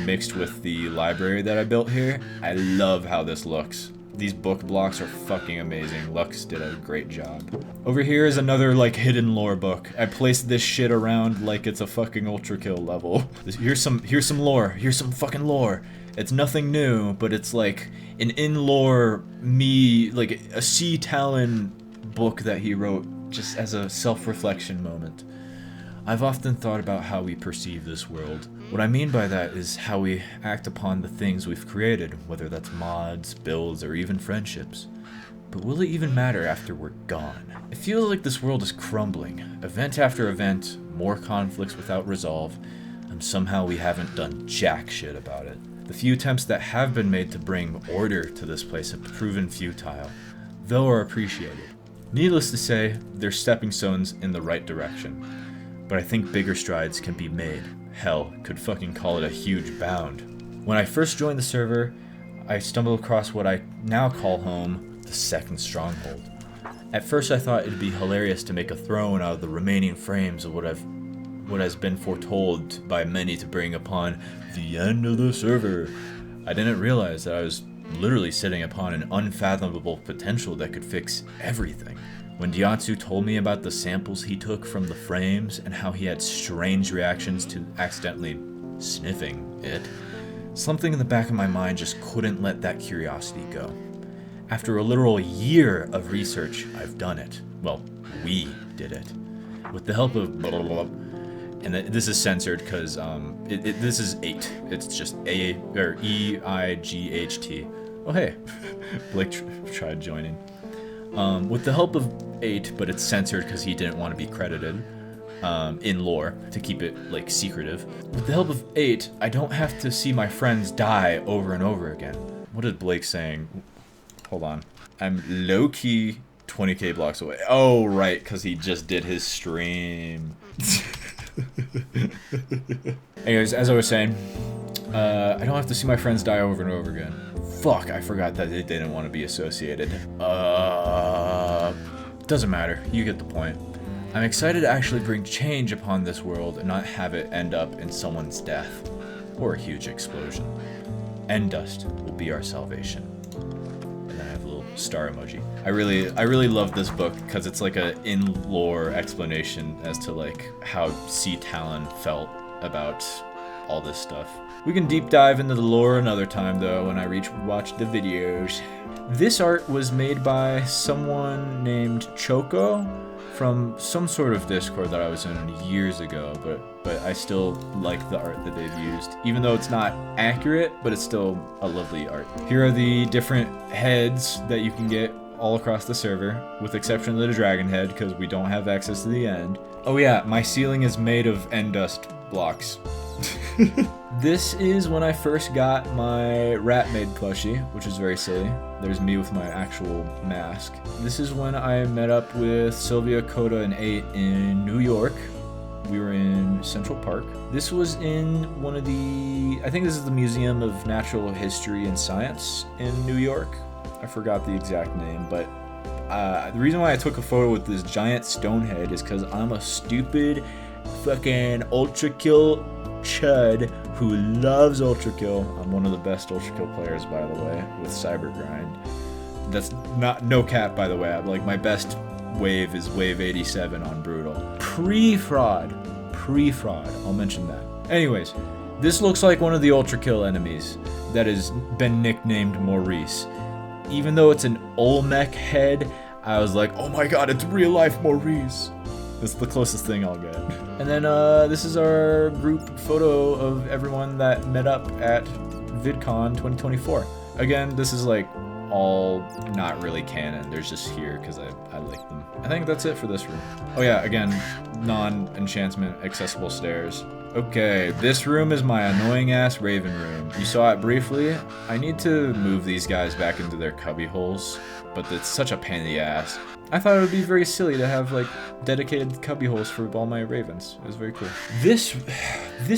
A: mixed with the library that I built here. I love how this looks. These book blocks are fucking amazing. Lux did a great job. Over here is another, like, hidden lore book. I placed this shit around like it's a fucking ultra kill level. Here's some lore. Here's some fucking lore. It's nothing new, but it's like an in-lore like a sea Talon book that he wrote just as a self-reflection moment. I've often thought about how we perceive this world. What I mean by that is how we act upon the things we've created, whether that's mods, builds, or even friendships. But will it even matter after we're gone? It feels like this world is crumbling, event after event, more conflicts without resolve, and somehow we haven't done jack shit about it. The few attempts that have been made to bring order to this place have proven futile, though are appreciated. Needless to say, they're stepping stones in the right direction. But I think bigger strides can be made. Hell, could fucking call it a huge bound. When I first joined the server, I stumbled across what I now call home, the second Stronghold. At first I thought it'd be hilarious to make a throne out of the remaining frames of what has been foretold by many to bring upon the end of the server. I didn't realize that I was literally sitting upon an unfathomable potential that could fix everything. When Diatsu told me about the samples he took from the frames and how he had strange reactions to accidentally sniffing it, something in the back of my mind just couldn't let that curiosity go. After a literal year of research, I've done it. Well, we did it. With the help of blah, blah, blah, and this is censored because this is 8. It's just E-I-G-H-T. Oh hey, Blake tried joining. With the help of 8, but it's censored because he didn't want to be credited in lore to keep it like secretive. With the help of 8, I don't have to see my friends die over and over again. What is Blake saying? Hold on. I'm low-key 20k blocks away. Oh, right, because he just did his stream. Anyways, as I was saying, I don't have to see my friends die over and over again. Fuck, I forgot that they didn't want to be associated. Doesn't matter, you get the point. I'm excited to actually bring change upon this world and not have it end up in someone's death. Or a huge explosion. End dust will be our salvation. And then I have a little star emoji. I really love this book because it's like a in-lore explanation as to like how C. Talon felt about all this stuff. We can deep dive into the lore another time though when I watch the videos. This art was made by someone named Choco from some sort of Discord that I was in years ago, but I still like the art that they've used. Even though it's not accurate, but it's still a lovely art. Here are the different heads that you can get all across the server, with exception of the dragon head, because we don't have access to the end. Oh yeah, my ceiling is made of end dust blocks. This is when I first got my rat-made plushie, which is very silly. There's me with my actual mask. This is when I met up with Sylvia, Coda, and 8 in New York. We were in Central Park. This was in one of I think this is the Museum of Natural History and Science in New York. I forgot the exact name, but the reason why I took a photo with this giant stone head is because I'm a stupid fucking ultra kill chud who loves ultra kill. I'm one of the best ultra kill players, by the way, with Cyber Grind. That's no cap, by the way. Like my best wave is wave 87 on Brutal. Pre-fraud. I'll mention that. Anyways, this looks like one of the ultra kill enemies that has been nicknamed Maurice. Even though it's an Olmec head, I was like, oh my god, it's real life Maurice. That's the closest thing I'll get. And then this is our group photo of everyone that met up at VidCon 2024. Again, this is like all not really canon. There's just here because I like them. I think that's it for this room. Oh yeah, again, non-enchantment accessible stairs. Okay, this room is my annoying ass raven room. You saw it briefly. I need to move these guys back into their cubby holes, but it's such a pain in the ass. I thought it would be very silly to have like dedicated cubby holes for all my ravens. It was very cool. This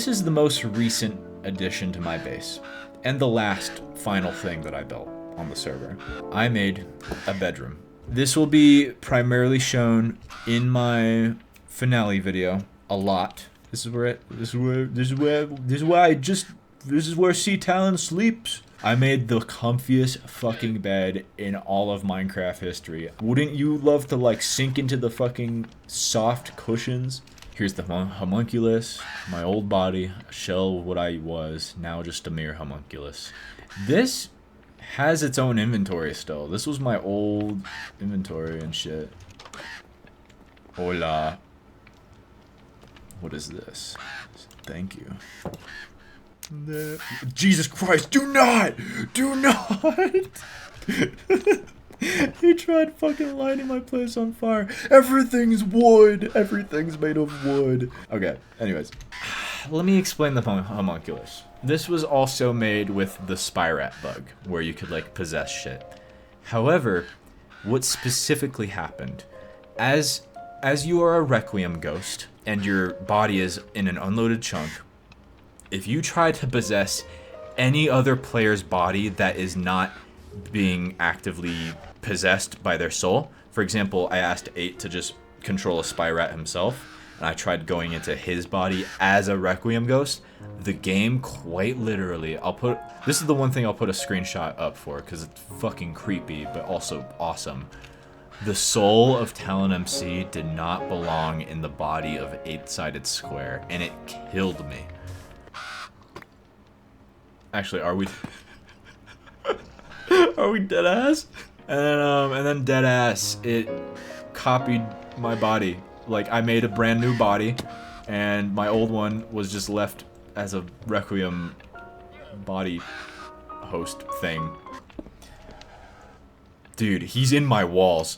A: is the most recent addition to my base, and the last final thing that I built on the server. I made a bedroom. This will be primarily shown in my finale video a lot. This is where C. Talon sleeps. I made the comfiest fucking bed in all of Minecraft history. Wouldn't you love to like sink into the fucking soft cushions? Here's the homunculus, my old body, a shell of what I was, now just a mere homunculus. This has its own inventory still. This was my old inventory and shit. Hola. What is this? Thank you. Jesus Christ, do not! Do not! He tried fucking lighting my place on fire. Everything's wood. Everything's made of wood. Okay, anyways. Let me explain the homunculus. This was also made with the Spyrat bug, where you could like possess shit. However, what specifically happened, as you are a Requiem ghost, and your body is in an unloaded chunk, if you try to possess any other player's body that is not being actively possessed by their soul, for example, I asked 8 to just control a Spyrat himself, and I tried going into his body as a Requiem ghost, the game quite literally, this is the one thing I'll put a screenshot up for, because it's fucking creepy, but also awesome. The soul of TalonmC did not belong in the body of 8-sided square, and it killed me. Actually, are we dead ass? And then dead ass, it copied my body. Like, I made a brand new body, and my old one was just left as a Requiem body host thing. Dude, he's in my walls.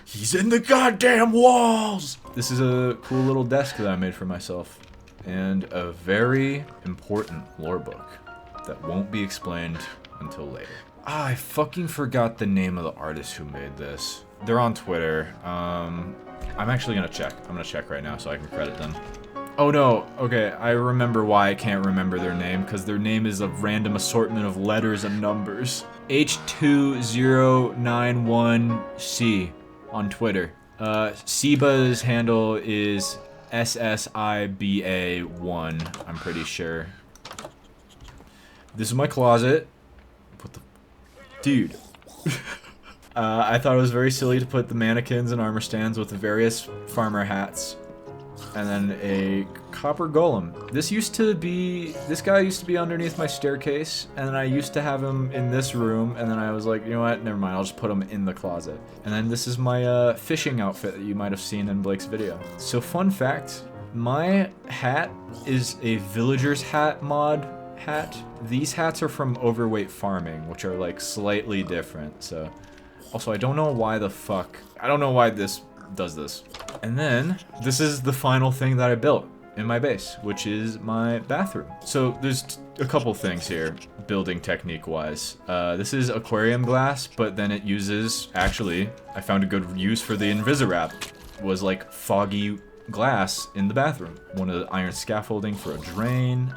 A: He's in the goddamn walls! This is a cool little desk that I made for myself. And a very important lore book that won't be explained until later. Ah, I fucking forgot the name of the artist who made this. They're on Twitter. I'm actually gonna check. I'm gonna check right now so I can credit them. Oh no, okay, I remember why I can't remember their name, because their name is a random assortment of letters and numbers. H2091C on Twitter. Siba's handle is SSIBA1, I'm pretty sure. This is my closet. What the... Dude. I thought it was very silly to put the mannequins and armor stands with the various farmer hats. And then a copper golem. This guy used to be underneath my staircase, and then I used to have him in this room, and then I was like, you know what, never mind, I'll just put him in the closet. And then this is my fishing outfit that you might have seen in Blake's video. So fun fact, my hat is a villager's hat mod hat. These hats are from Overweight Farming, which are like slightly different, so. Also, I don't know why this does this. And then, this is the final thing that I built in my base, which is my bathroom. So there's a couple things here, building technique-wise. This is aquarium glass, but then it uses, actually, I found a good use for the Invisirap, was like foggy glass in the bathroom. One of the iron scaffolding for a drain.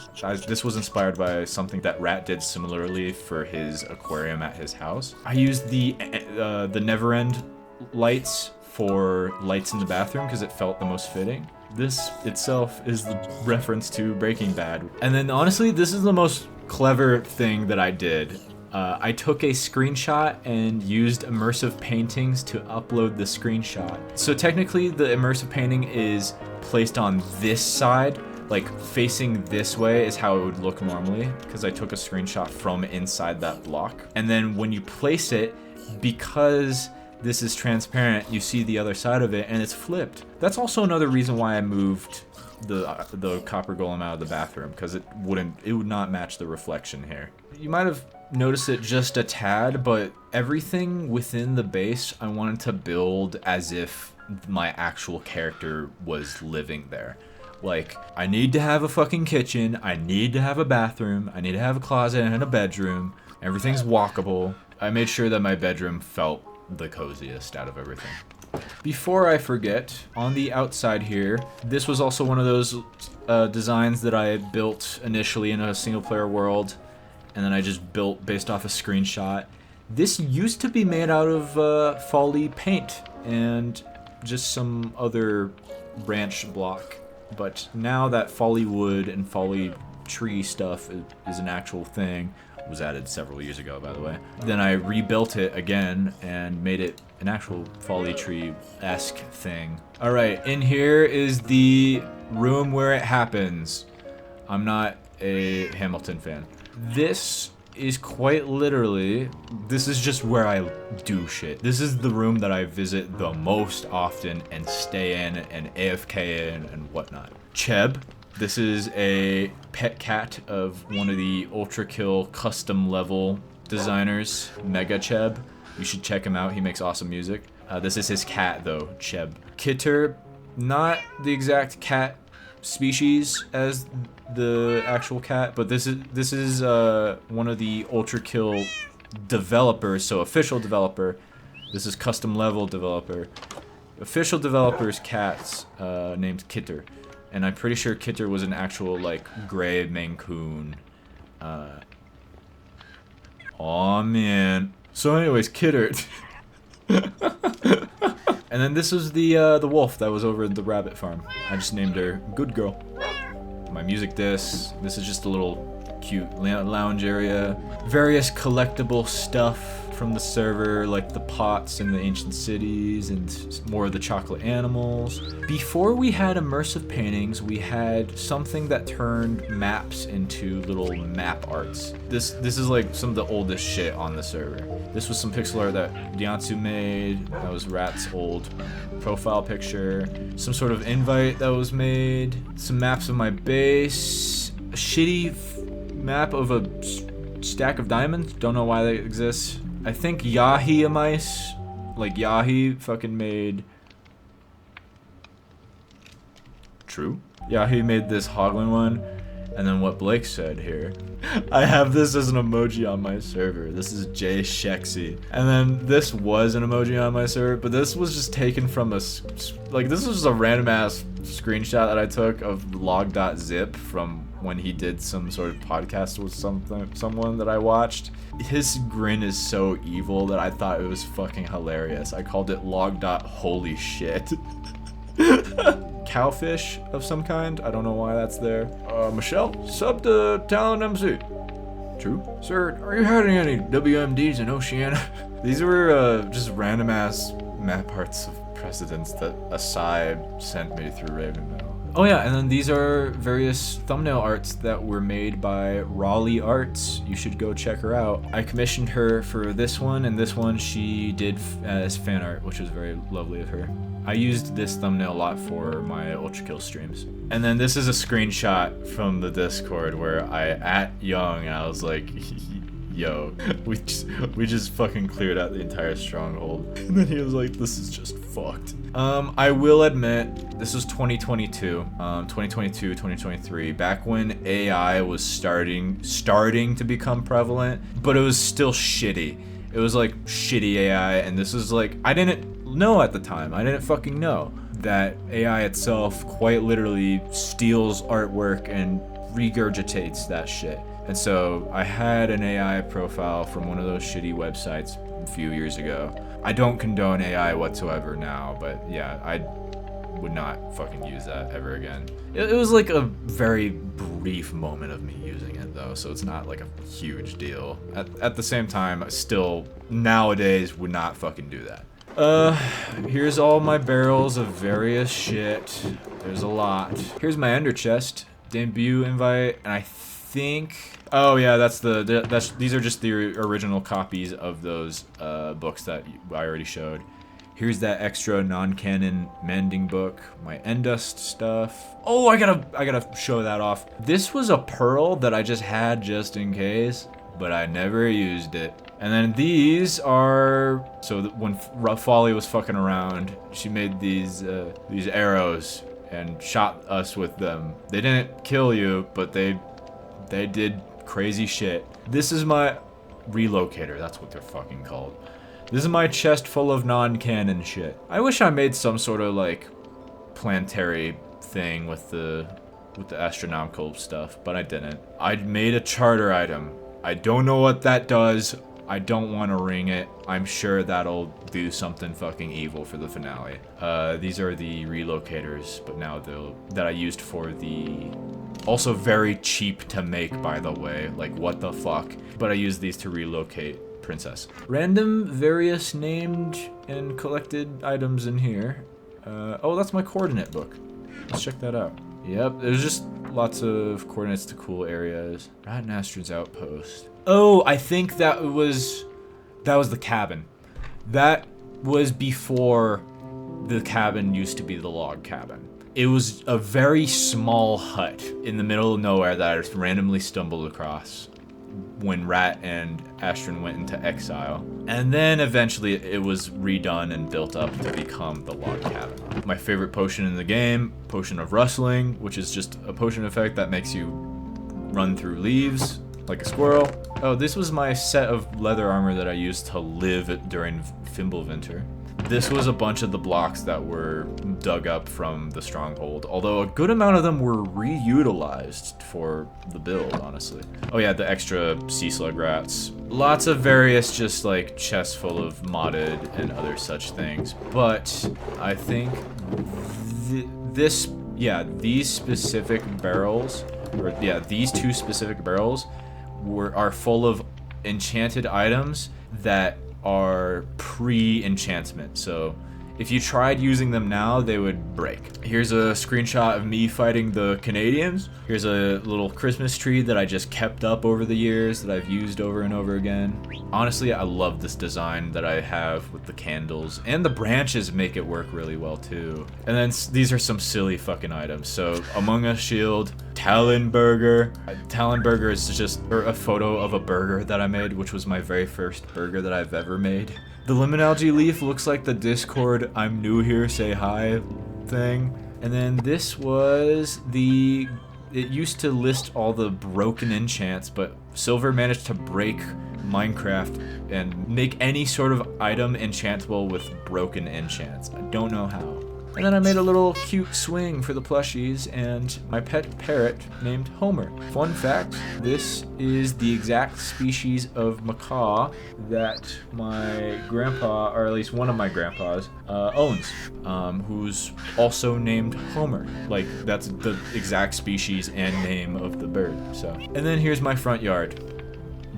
A: This was inspired by something that Rat did similarly for his aquarium at his house. I used the Neverend lights for lights in the bathroom because it felt the most fitting. This itself is the reference to Breaking Bad. And then honestly, this is the most clever thing that I did. I took a screenshot and used immersive paintings to upload the screenshot. So technically the immersive painting is placed on this side, like facing this way is how it would look normally, because I took a screenshot from inside that block. And then when you place it, because this is transparent, you see the other side of it and it's flipped. That's also another reason why I moved the copper golem out of the bathroom, because it would not match the reflection here. You might have noticed it just a tad, but everything within the base I wanted to build as if my actual character was living there. Like, I need to have a fucking kitchen, I need to have a bathroom, I need to have a closet and a bedroom. Everything's walkable. I made sure that my bedroom felt the coziest out of everything. Before I forget, on the outside here, this was also one of those designs that I built initially in a single player world, and then I just built based off a screenshot. This used to be made out of Folly paint and just some other branch block, but now that Folly wood and Folly tree stuff is an actual thing, was added several years ago, by the way. Then I rebuilt it again and made it an actual Folly tree-esque thing. All right, in here is the room where it happens. I'm not a Hamilton fan. This is quite literally, this is just where I do shit. This is the room that I visit the most often and stay in and AFK in and whatnot. Cheb. This is a pet cat of one of the Ultra Kill custom level designers, Mega Cheb. You should check him out, he makes awesome music. This is his cat though, Cheb. Kitter, not the exact cat species as the actual cat, but this is one of the Ultra Kill developers, so official developer. This is custom level developer. Official developer's cat's named Kitter, and I'm pretty sure Kitter was an actual like gray Maine Coon. Aw man. So anyways, Kitter. And then this was the wolf that was over at the rabbit farm. I just named her Good Girl. My music disc. This is just a little cute lounge area. Various collectible stuff from the server, like the pots and the ancient cities and more of the chocolate animals. Before we had immersive paintings, we had something that turned maps into little map arts. This is like some of the oldest shit on the server. This was some pixel art that Diansu made. That was Rat's old profile picture. Some sort of invite that was made. Some maps of my base. A shitty map of a stack of diamonds. Don't know why that exists. I think Yahi Amice, like Yahi fucking made... True? Yahi made this Hoglin one, and then what Blake said here. I have this as an emoji on my server. This is Jay Shexy. And then this was an emoji on my server, but this was just taken from a... Like, this was just a random ass screenshot that I took of log.zip from when he did some sort of podcast with someone that I watched. His grin is so evil that I thought it was fucking hilarious. I called it log.holy shit. Cowfish of some kind. I don't know why that's there. Michelle, sub to talonmc. True. Sir, are you having any WMDs in Oceania? These were just random ass map arts of precedence that Asai sent me through Ravenmail. Oh yeah, and then these are various thumbnail arts that were made by Raleigh Arts. You should go check her out. I commissioned her for this one, and this one she did as fan art, which was very lovely of her. I used this thumbnail a lot for my Ultra Kill streams. And then this is a screenshot from the Discord where I at Young and I was like, yo, we just fucking cleared out the entire Stronghold. And then he was like, this is just fucked. I will admit, this was 2022, 2023, back when AI was starting to become prevalent, but it was still shitty. It was like shitty AI, and this was like, I didn't know at the time. I didn't fucking know that AI itself quite literally steals artwork and regurgitates that shit. And so I had an AI profile from one of those shitty websites a few years ago. I don't condone AI whatsoever now, but yeah, I would not fucking use that ever again. It was like a very brief moment of me using it though, so it's not like a huge deal. At the same time, I still nowadays would not fucking do that. Here's all my barrels of various shit. There's a lot. Here's my ender chest, debut invite, and I think, oh yeah, these are just the original copies of those books that I already showed. Here's that extra non-canon mending book, my Endust stuff. Oh, I gotta show that off. This was a pearl that I just had just in case, but I never used it. And then these are, so when Folly was fucking around, she made these arrows and shot us with them. They didn't kill you, but they did crazy shit. This is my relocator, that's what they're fucking called. This is my chest full of non-canon shit. I wish I made some sort of like planetary thing with the astronomical stuff, but I didn't. I made a charter item. I don't know what that does. I don't want to ring it. I'm sure that'll do something fucking evil for the finale. These are the relocators, but now that I used for the Also very cheap to make, by the way. Like, what the fuck? But I use these to relocate Princess. Random various named and collected items in here. Oh, that's my coordinate book. Let's check that out. Yep, there's just lots of coordinates to cool areas. Rat and Astrid's outpost. Oh, I think that was the cabin. That was before the cabin used to be the log cabin. It was a very small hut in the middle of nowhere that I just randomly stumbled across when Rat and Astrid went into exile. And then eventually it was redone and built up to become the log cabin. My favorite potion in the game, Potion of Rustling, which is just a potion effect that makes you run through leaves like a squirrel. Oh, this was my set of leather armor that I used to live during Fimbulvinter. This was a bunch of the blocks that were dug up from the Stronghold, although a good amount of them were reutilized for the build, honestly. Oh yeah, the extra sea slug rats. Lots of various just like chests full of modded and other such things. But I think these specific barrels, or yeah, these two specific barrels are full of enchanted items that are pre-enchantment. So if you tried using them now, they would break. Here's a screenshot of me fighting the Canadians. Here's a little Christmas tree that I just kept up over the years that I've used over and over again. Honestly, I love this design that I have with the candles, and the branches make it work really well too. And then these are some silly fucking items. So Among Us shield, Talon burger. Talon burger is just a photo of a burger that I made, which was my very first burger that I've ever made. The lemon algae leaf looks like the Discord "I'm new here, say hi" thing. And then this was it used to list all the broken enchants, but Silver managed to break Minecraft and make any sort of item enchantable with broken enchants. I don't know how. And then I made a little cute swing for the plushies and my pet parrot named Homer. Fun fact, this is the exact species of macaw that my grandpa, or at least one of my grandpas, owns, who's also named Homer. Like, that's the exact species and name of the bird, so. And then here's my front yard.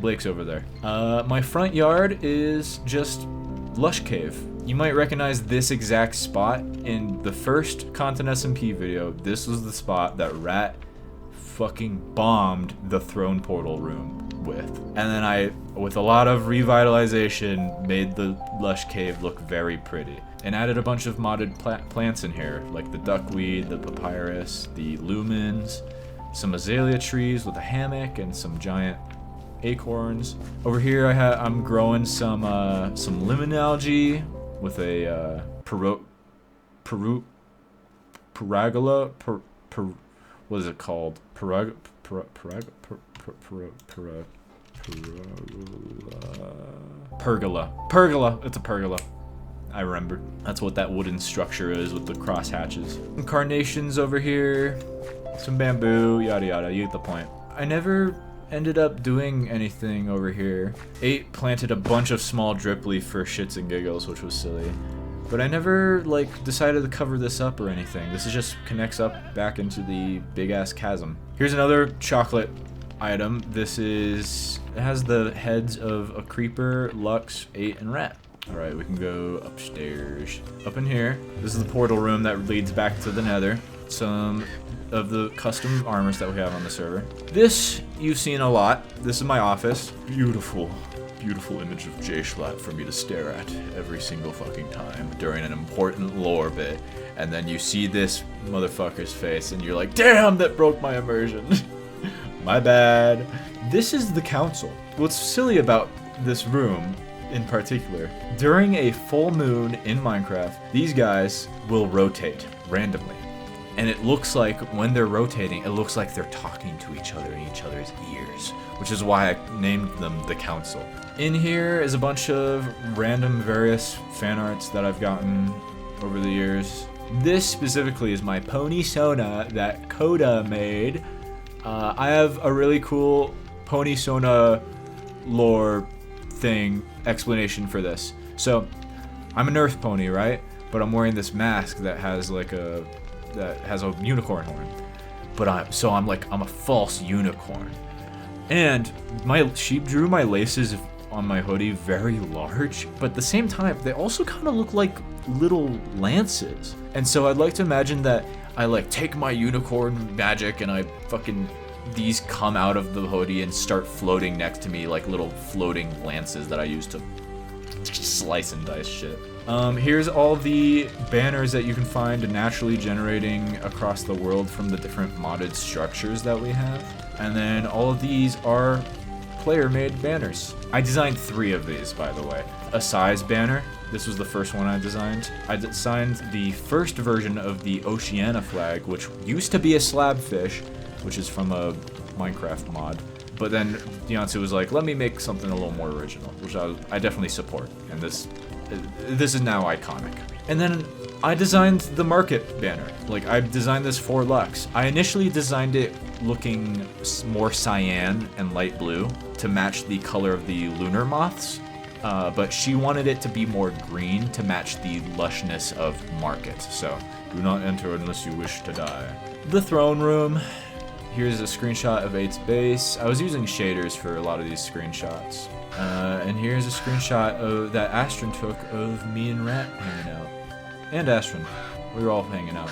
A: Blake's over there. My front yard is just Lush Cave. You might recognize this exact spot in the first Content SMP video. This was the spot that Rat fucking bombed the throne portal room with. And then I, with a lot of revitalization, made the Lush Cave look very pretty. And added a bunch of modded plants in here, like the duckweed, the papyrus, the lumens, some azalea trees with a hammock, and some giant acorns. Over here I'm growing some lemon algae with a pergola, what is it called? Pergola. It's a pergola. I remember. That's what that wooden structure is with the cross hatches. Some carnations over here, some bamboo, yada yada. You get the point. I never ended up doing anything over here. Planted a bunch of small drip leaf for shits and giggles, which was silly. But I never, like, decided to cover this up or anything. This is just connects up back into the big-ass chasm. Here's another chocolate item. It has the heads of a creeper, Lux, 8, and Rat. Alright, we can go upstairs. Up in here, this is the portal room that leads back to the Nether. Some of the custom armors that we have on the server. This you've seen a lot. This is my office. Beautiful, beautiful image of J-Schlatt for me to stare at every single fucking time during an important lore bit. And then you see this motherfucker's face and you're like, damn, that broke my immersion. My bad. This is the council. What's silly about this room in particular, during a full moon in Minecraft, these guys will rotate randomly. And it looks like when they're rotating, it looks like they're talking to each other in each other's ears, which is why I named them the Council. In here is a bunch of random various fan arts that I've gotten over the years. This specifically is my pony Sona that Coda made. I have a really cool pony Sona lore thing explanation for this. So I'm an earth pony, right? But I'm wearing this mask that has like that has a unicorn horn. but I'm a false unicorn. And she drew my laces on my hoodie very large, but at the same time, they also kind of look like little lances. And so I'd like to imagine that I like take my unicorn magic and I these come out of the hoodie and start floating next to me like little floating lances that I use to slice and dice shit. Here's all the banners that you can find naturally generating across the world from the different modded structures that we have. And then all of these are player-made banners. I designed 3 of these, by the way. A size banner. This was the first one I designed. I designed the first version of the Oceania flag, which used to be a slab fish, which is from a Minecraft mod. But then Deontay was like, let me make something a little more original, which I definitely support. And this is now iconic. And then I designed the market banner. Like, I designed this for Lux. I initially designed it looking more cyan and light blue to match the color of the lunar moths. But she wanted it to be more green to match the lushness of market. So, do not enter unless you wish to die. The throne room. Here's a screenshot of 8's base. I was using shaders for a lot of these screenshots. And here's a screenshot that Astron took of me and Rat hanging out. And Astron. We were all hanging out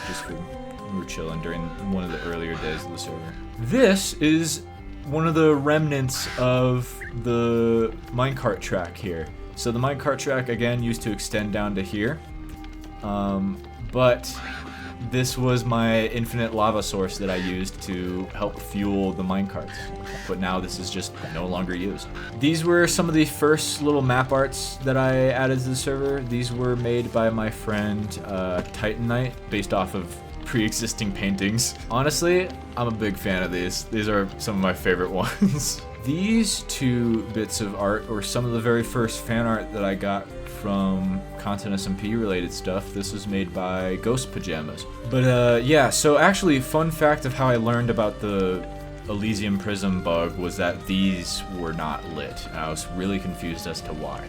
A: we were chilling during one of the earlier days of the server. This is one of the remnants of the minecart track here. So the minecart track, again, used to extend down to here. But this was my infinite lava source that I used to help fuel the minecarts. But now this is just no longer used. These were some of the first little map arts that I added to the server. These were made by my friend Titanite, based off of pre-existing paintings. Honestly, I'm a big fan of these. These are some of my favorite ones. These 2 bits of art were some of the very first fan art that I got from Content SMP related stuff. This was made by Ghost Pajamas. But yeah, so actually, fun fact of how I learned about the Elysium Prism bug was that these were not lit. And I was really confused as to why.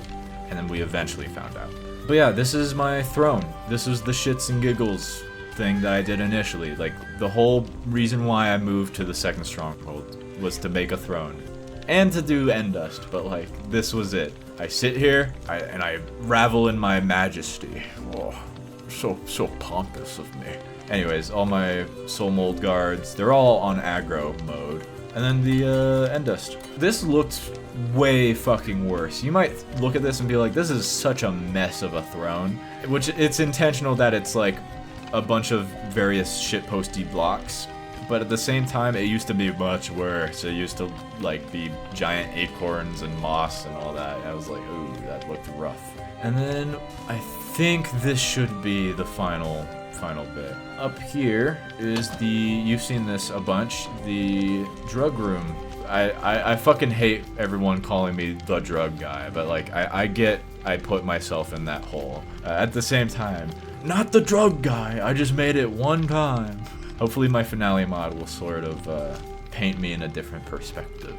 A: And then we eventually found out. But yeah, this is my throne. This was the shits and giggles thing that I did initially. Like, the whole reason why I moved to the second stronghold was to make a throne. And to do end dust, but like, this was it. I sit here, and I ravel in my majesty. Oh, so pompous of me. Anyways, all my soul mold guards, they're all on aggro mode. And then the end dust. This looked way fucking worse. You might look at this and be like, this is such a mess of a throne. Which, it's intentional that it's like a bunch of various shitposty blocks. But at the same time, it used to be much worse. It used to, like, be giant acorns and moss and all that. I was like, ooh, that looked rough. And then I think this should be the final bit. Up here is you've seen this a bunch, the drug room. I fucking hate everyone calling me the drug guy, but like, I put myself in that hole. At the same time, not the drug guy, I just made it one time. Hopefully my finale mod will sort of paint me in a different perspective.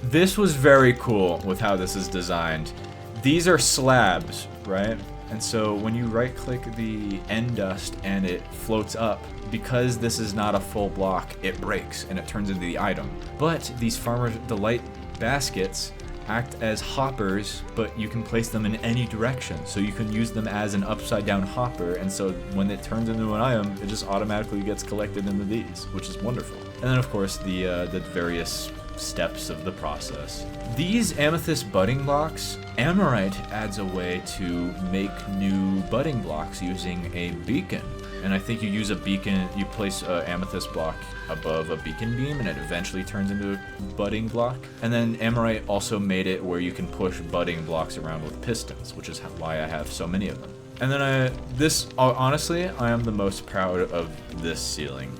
A: This was very cool with how this is designed. These are slabs, right? And so when you right click the end dust and it floats up, because this is not a full block, it breaks and it turns into the item. But these Farmer's Delight baskets act as hoppers, but you can place them in any direction. So you can use them as an upside down hopper, and so when it turns into an item, it just automatically gets collected into these, which is wonderful. And then of course the various steps of the process. These amethyst budding blocks, Amorite adds a way to make new budding blocks using a beacon. And I think you use a beacon, you place an amethyst block above a beacon beam and it eventually turns into a budding block. And then Amorite also made it where you can push budding blocks around with pistons, which is why I have so many of them. And then honestly, I am the most proud of this ceiling.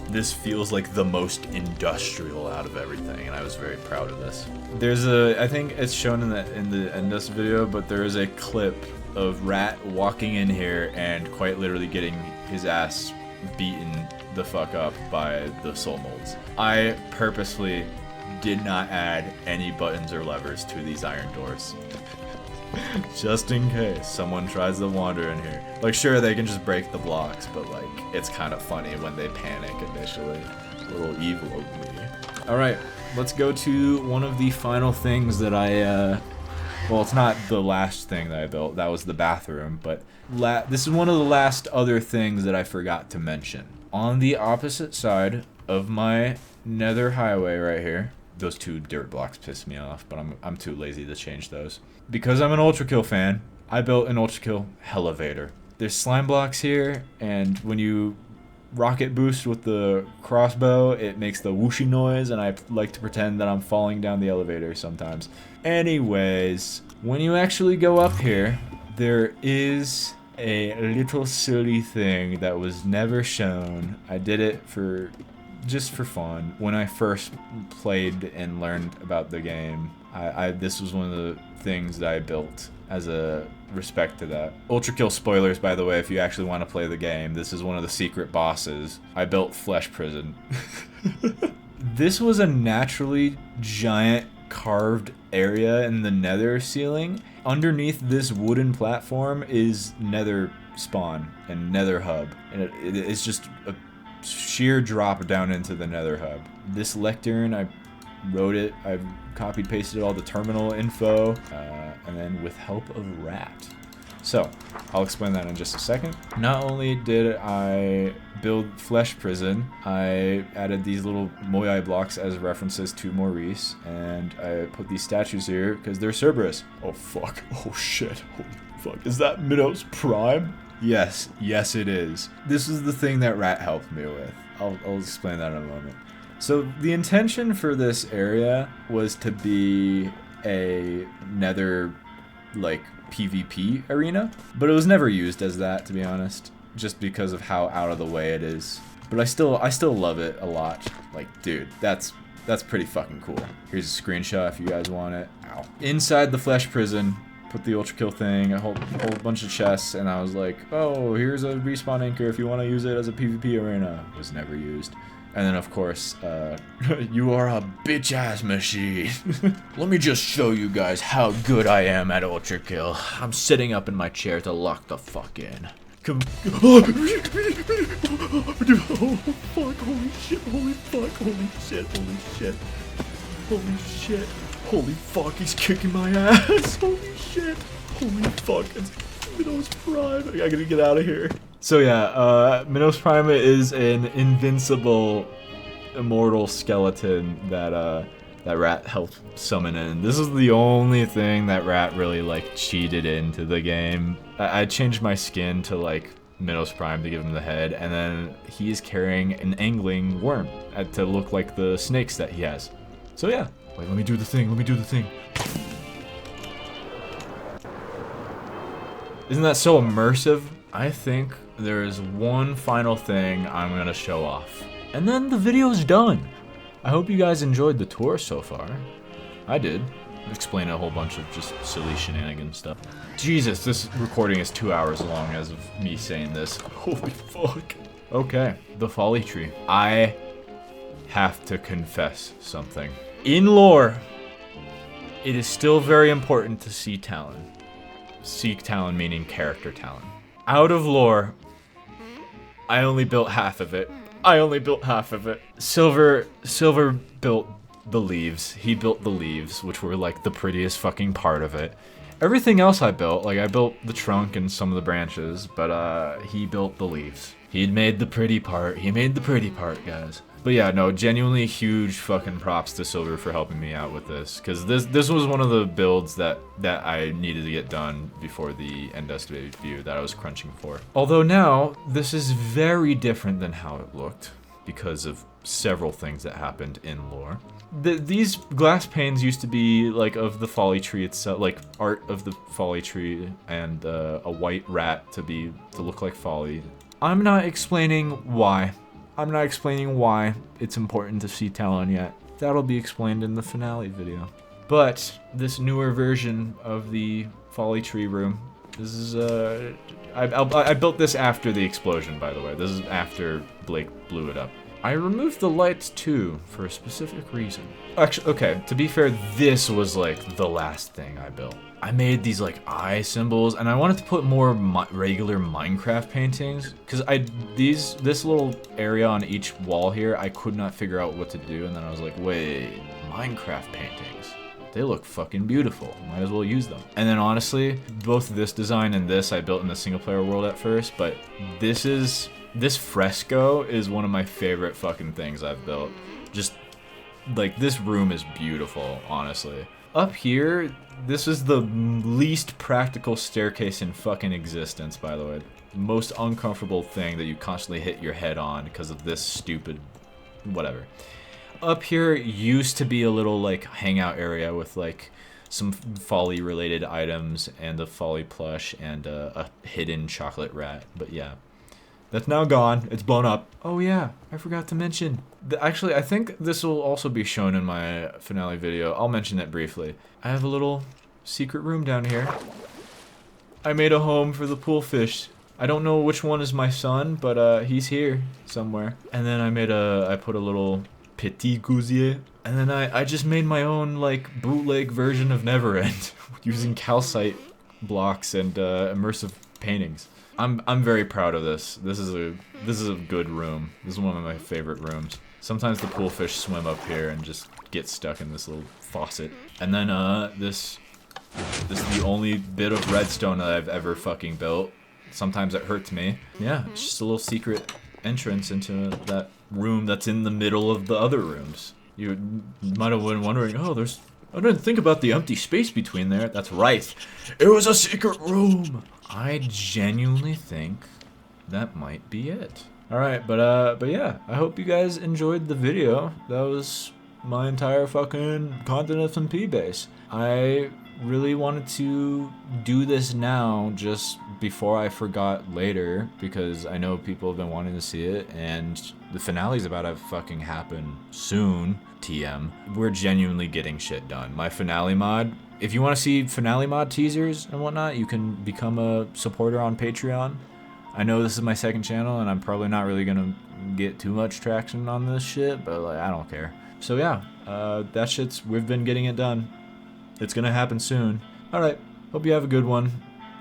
A: This feels like the most industrial out of everything, and I was very proud of this. There's I think it's shown in the end dust video, but there is a clip of Rat walking in here and quite literally getting his ass beaten the fuck up by the soul molds. I purposely did not add any buttons or levers to these iron doors. Just in case someone tries to wander in here. Like, sure, they can just break the blocks, but like, it's kind of funny when they panic initially. Little evil of me. Alright, let's go to one of the final things that well, it's not the last thing that I built. That was the bathroom, but this is one of the last other things that I forgot to mention. On the opposite side of my Nether highway right here, those two dirt blocks piss me off, but I'm too lazy to change those. Because I'm an Ultra Kill fan, I built an Ultra Kill elevator. There's slime blocks here, and when you rocket boost with the crossbow, it makes the whooshy noise, and I like to pretend that I'm falling down the elevator sometimes. Anyways, when you actually go up here, there is a little silly thing that was never shown. I did it just for fun. When I first played and learned about the game, this was one of the things that I built as a respect to that. Ultra Kill spoilers, by the way, if you actually want to play the game. This is one of the secret bosses. I built Flesh Prison. This was a naturally giant carved area in the Nether ceiling. Underneath this wooden platform is Nether spawn and Nether hub, and it's just a sheer drop down into the Nether hub. This lectern, I wrote it, I copied pasted all the terminal info, and then with help of Rat. So I'll explain that in just a second. Not only did I build Flesh Prison, I added these little Moai blocks as references to Maurice, and I put these statues here because they're Cerberus. Oh fuck, oh shit, holy fuck. Is that Minos Prime? Yes, yes it is. This is the thing that Rat helped me with. I'll explain that in a moment. So the intention for this area was to be a Nether, like, PvP arena, but it was never used as that, to be honest, just because of how out of the way it is. But I still love it a lot. Like, dude, that's pretty fucking cool. Here's a screenshot if you guys want it. Ow. Inside the Flesh Prison, put the Ultra Kill thing, a whole bunch of chests, and I was like, oh, here's a respawn anchor if you want to use it as a PvP arena. It was never used. And then, of course, you are a bitch-ass machine. Let me just show you guys how good I am at Ultra Kill. I'm sitting up in my chair to lock the fuck in. Come. Oh, fuck, holy shit, holy fuck, holy shit, holy shit. Holy shit. Holy fuck, he's kicking my ass. Holy shit. Holy fuck, it's Minos Prime. I gotta get out of here. So yeah, Minos Prime is an invincible, immortal skeleton that Rat helped summon in. This is the only thing that Rat really, like, cheated into the game. I changed my skin to, like, Minos Prime to give him the head, and then he's carrying an angling worm to look like the snakes that he has. So yeah. Wait, let me do the thing, let me do the thing. Isn't that so immersive? I think there is one final thing I'm gonna show off, and then the video's done. I hope you guys enjoyed the tour so far. I did. Explain a whole bunch of just silly shenanigans stuff. Jesus, this recording is 2 hours long as of me saying this. Holy fuck. Okay, the Folly tree. I have to confess something. In lore, it is still very important to see Talon. See Talon meaning character Talon. Out of lore, I only built half of it. Silver built the leaves. He built the leaves, which were like the prettiest fucking part of it. Everything else I built, like I built the trunk and some of the branches, but he built the leaves. He'd made the pretty part. He made the pretty part, guys. But yeah, no, genuinely huge fucking props to Silver for helping me out with this, because this was one of the builds that I needed to get done before the end estimate view that I was crunching for. Although now, this is very different than how it looked, because of several things that happened in lore. These glass panes used to be like of the Folly tree itself, like art of the Folly tree, and a white rat to look like Folly. I'm not explaining why. I'm not explaining why it's important to see Talon yet. That'll be explained in the finale video. But this newer version of the Folly tree room, this is I built this after the explosion, by the way. This is after Blake blew it up. I removed the lights too, for a specific reason. Actually, okay, to be fair, this was like the last thing I built. I made these like eye symbols, and I wanted to put more regular Minecraft paintings, because this little area on each wall here, I could not figure out what to do, and then I was like, wait, Minecraft paintings. They look fucking beautiful. Might as well use them. And then honestly, both this design and this I built in the single player world at first, but this fresco is one of my favorite fucking things I've built. Just, like, this room is beautiful, honestly. Up here, this is the least practical staircase in fucking existence, by the way. Most uncomfortable thing that you constantly hit your head on because of this stupid whatever. Up here used to be a little, like, hangout area with, like, some Folly related items and a Folly plush and a hidden chocolate rat, but yeah. That's now gone. It's blown up. Oh yeah, I forgot to mention. Actually, I think this will also be shown in my finale video. I'll mention it briefly. I have a little secret room down here. I made a home for the pool fish. I don't know which one is my son, but he's here somewhere. And then I put a little petit gousier. And then I just made my own, like, bootleg version of Neverend using calcite blocks and immersive paintings. I'm very proud of this. This is a good room. This is one of my favorite rooms. Sometimes the pool fish swim up here and just get stuck in this little faucet. And then this is the only bit of redstone that I've ever fucking built. Sometimes it hurts me. Yeah, it's just a little secret entrance into that room that's in the middle of the other rooms. You might have been wondering, oh, I didn't think about the empty space between there. That's right. It was a secret room. I genuinely think that might be it. Alright, but yeah, I hope you guys enjoyed the video. That was my entire fucking Content SMP base. I really wanted to do this now just before I forgot later, because I know people have been wanting to see it, and the finale's about to fucking happen soon. TM. We're genuinely getting shit done. My finale mod, if you want to see finale mod teasers and whatnot, you can become a supporter on Patreon. I know this is my second channel, and I'm probably not really gonna get too much traction on this shit, but like, I don't care. So yeah, we've been getting it done. It's gonna happen soon. Alright, hope you have a good one.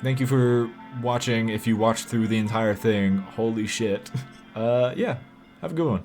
A: Thank you for watching. If you watched through the entire thing, holy shit. Yeah, have a good one.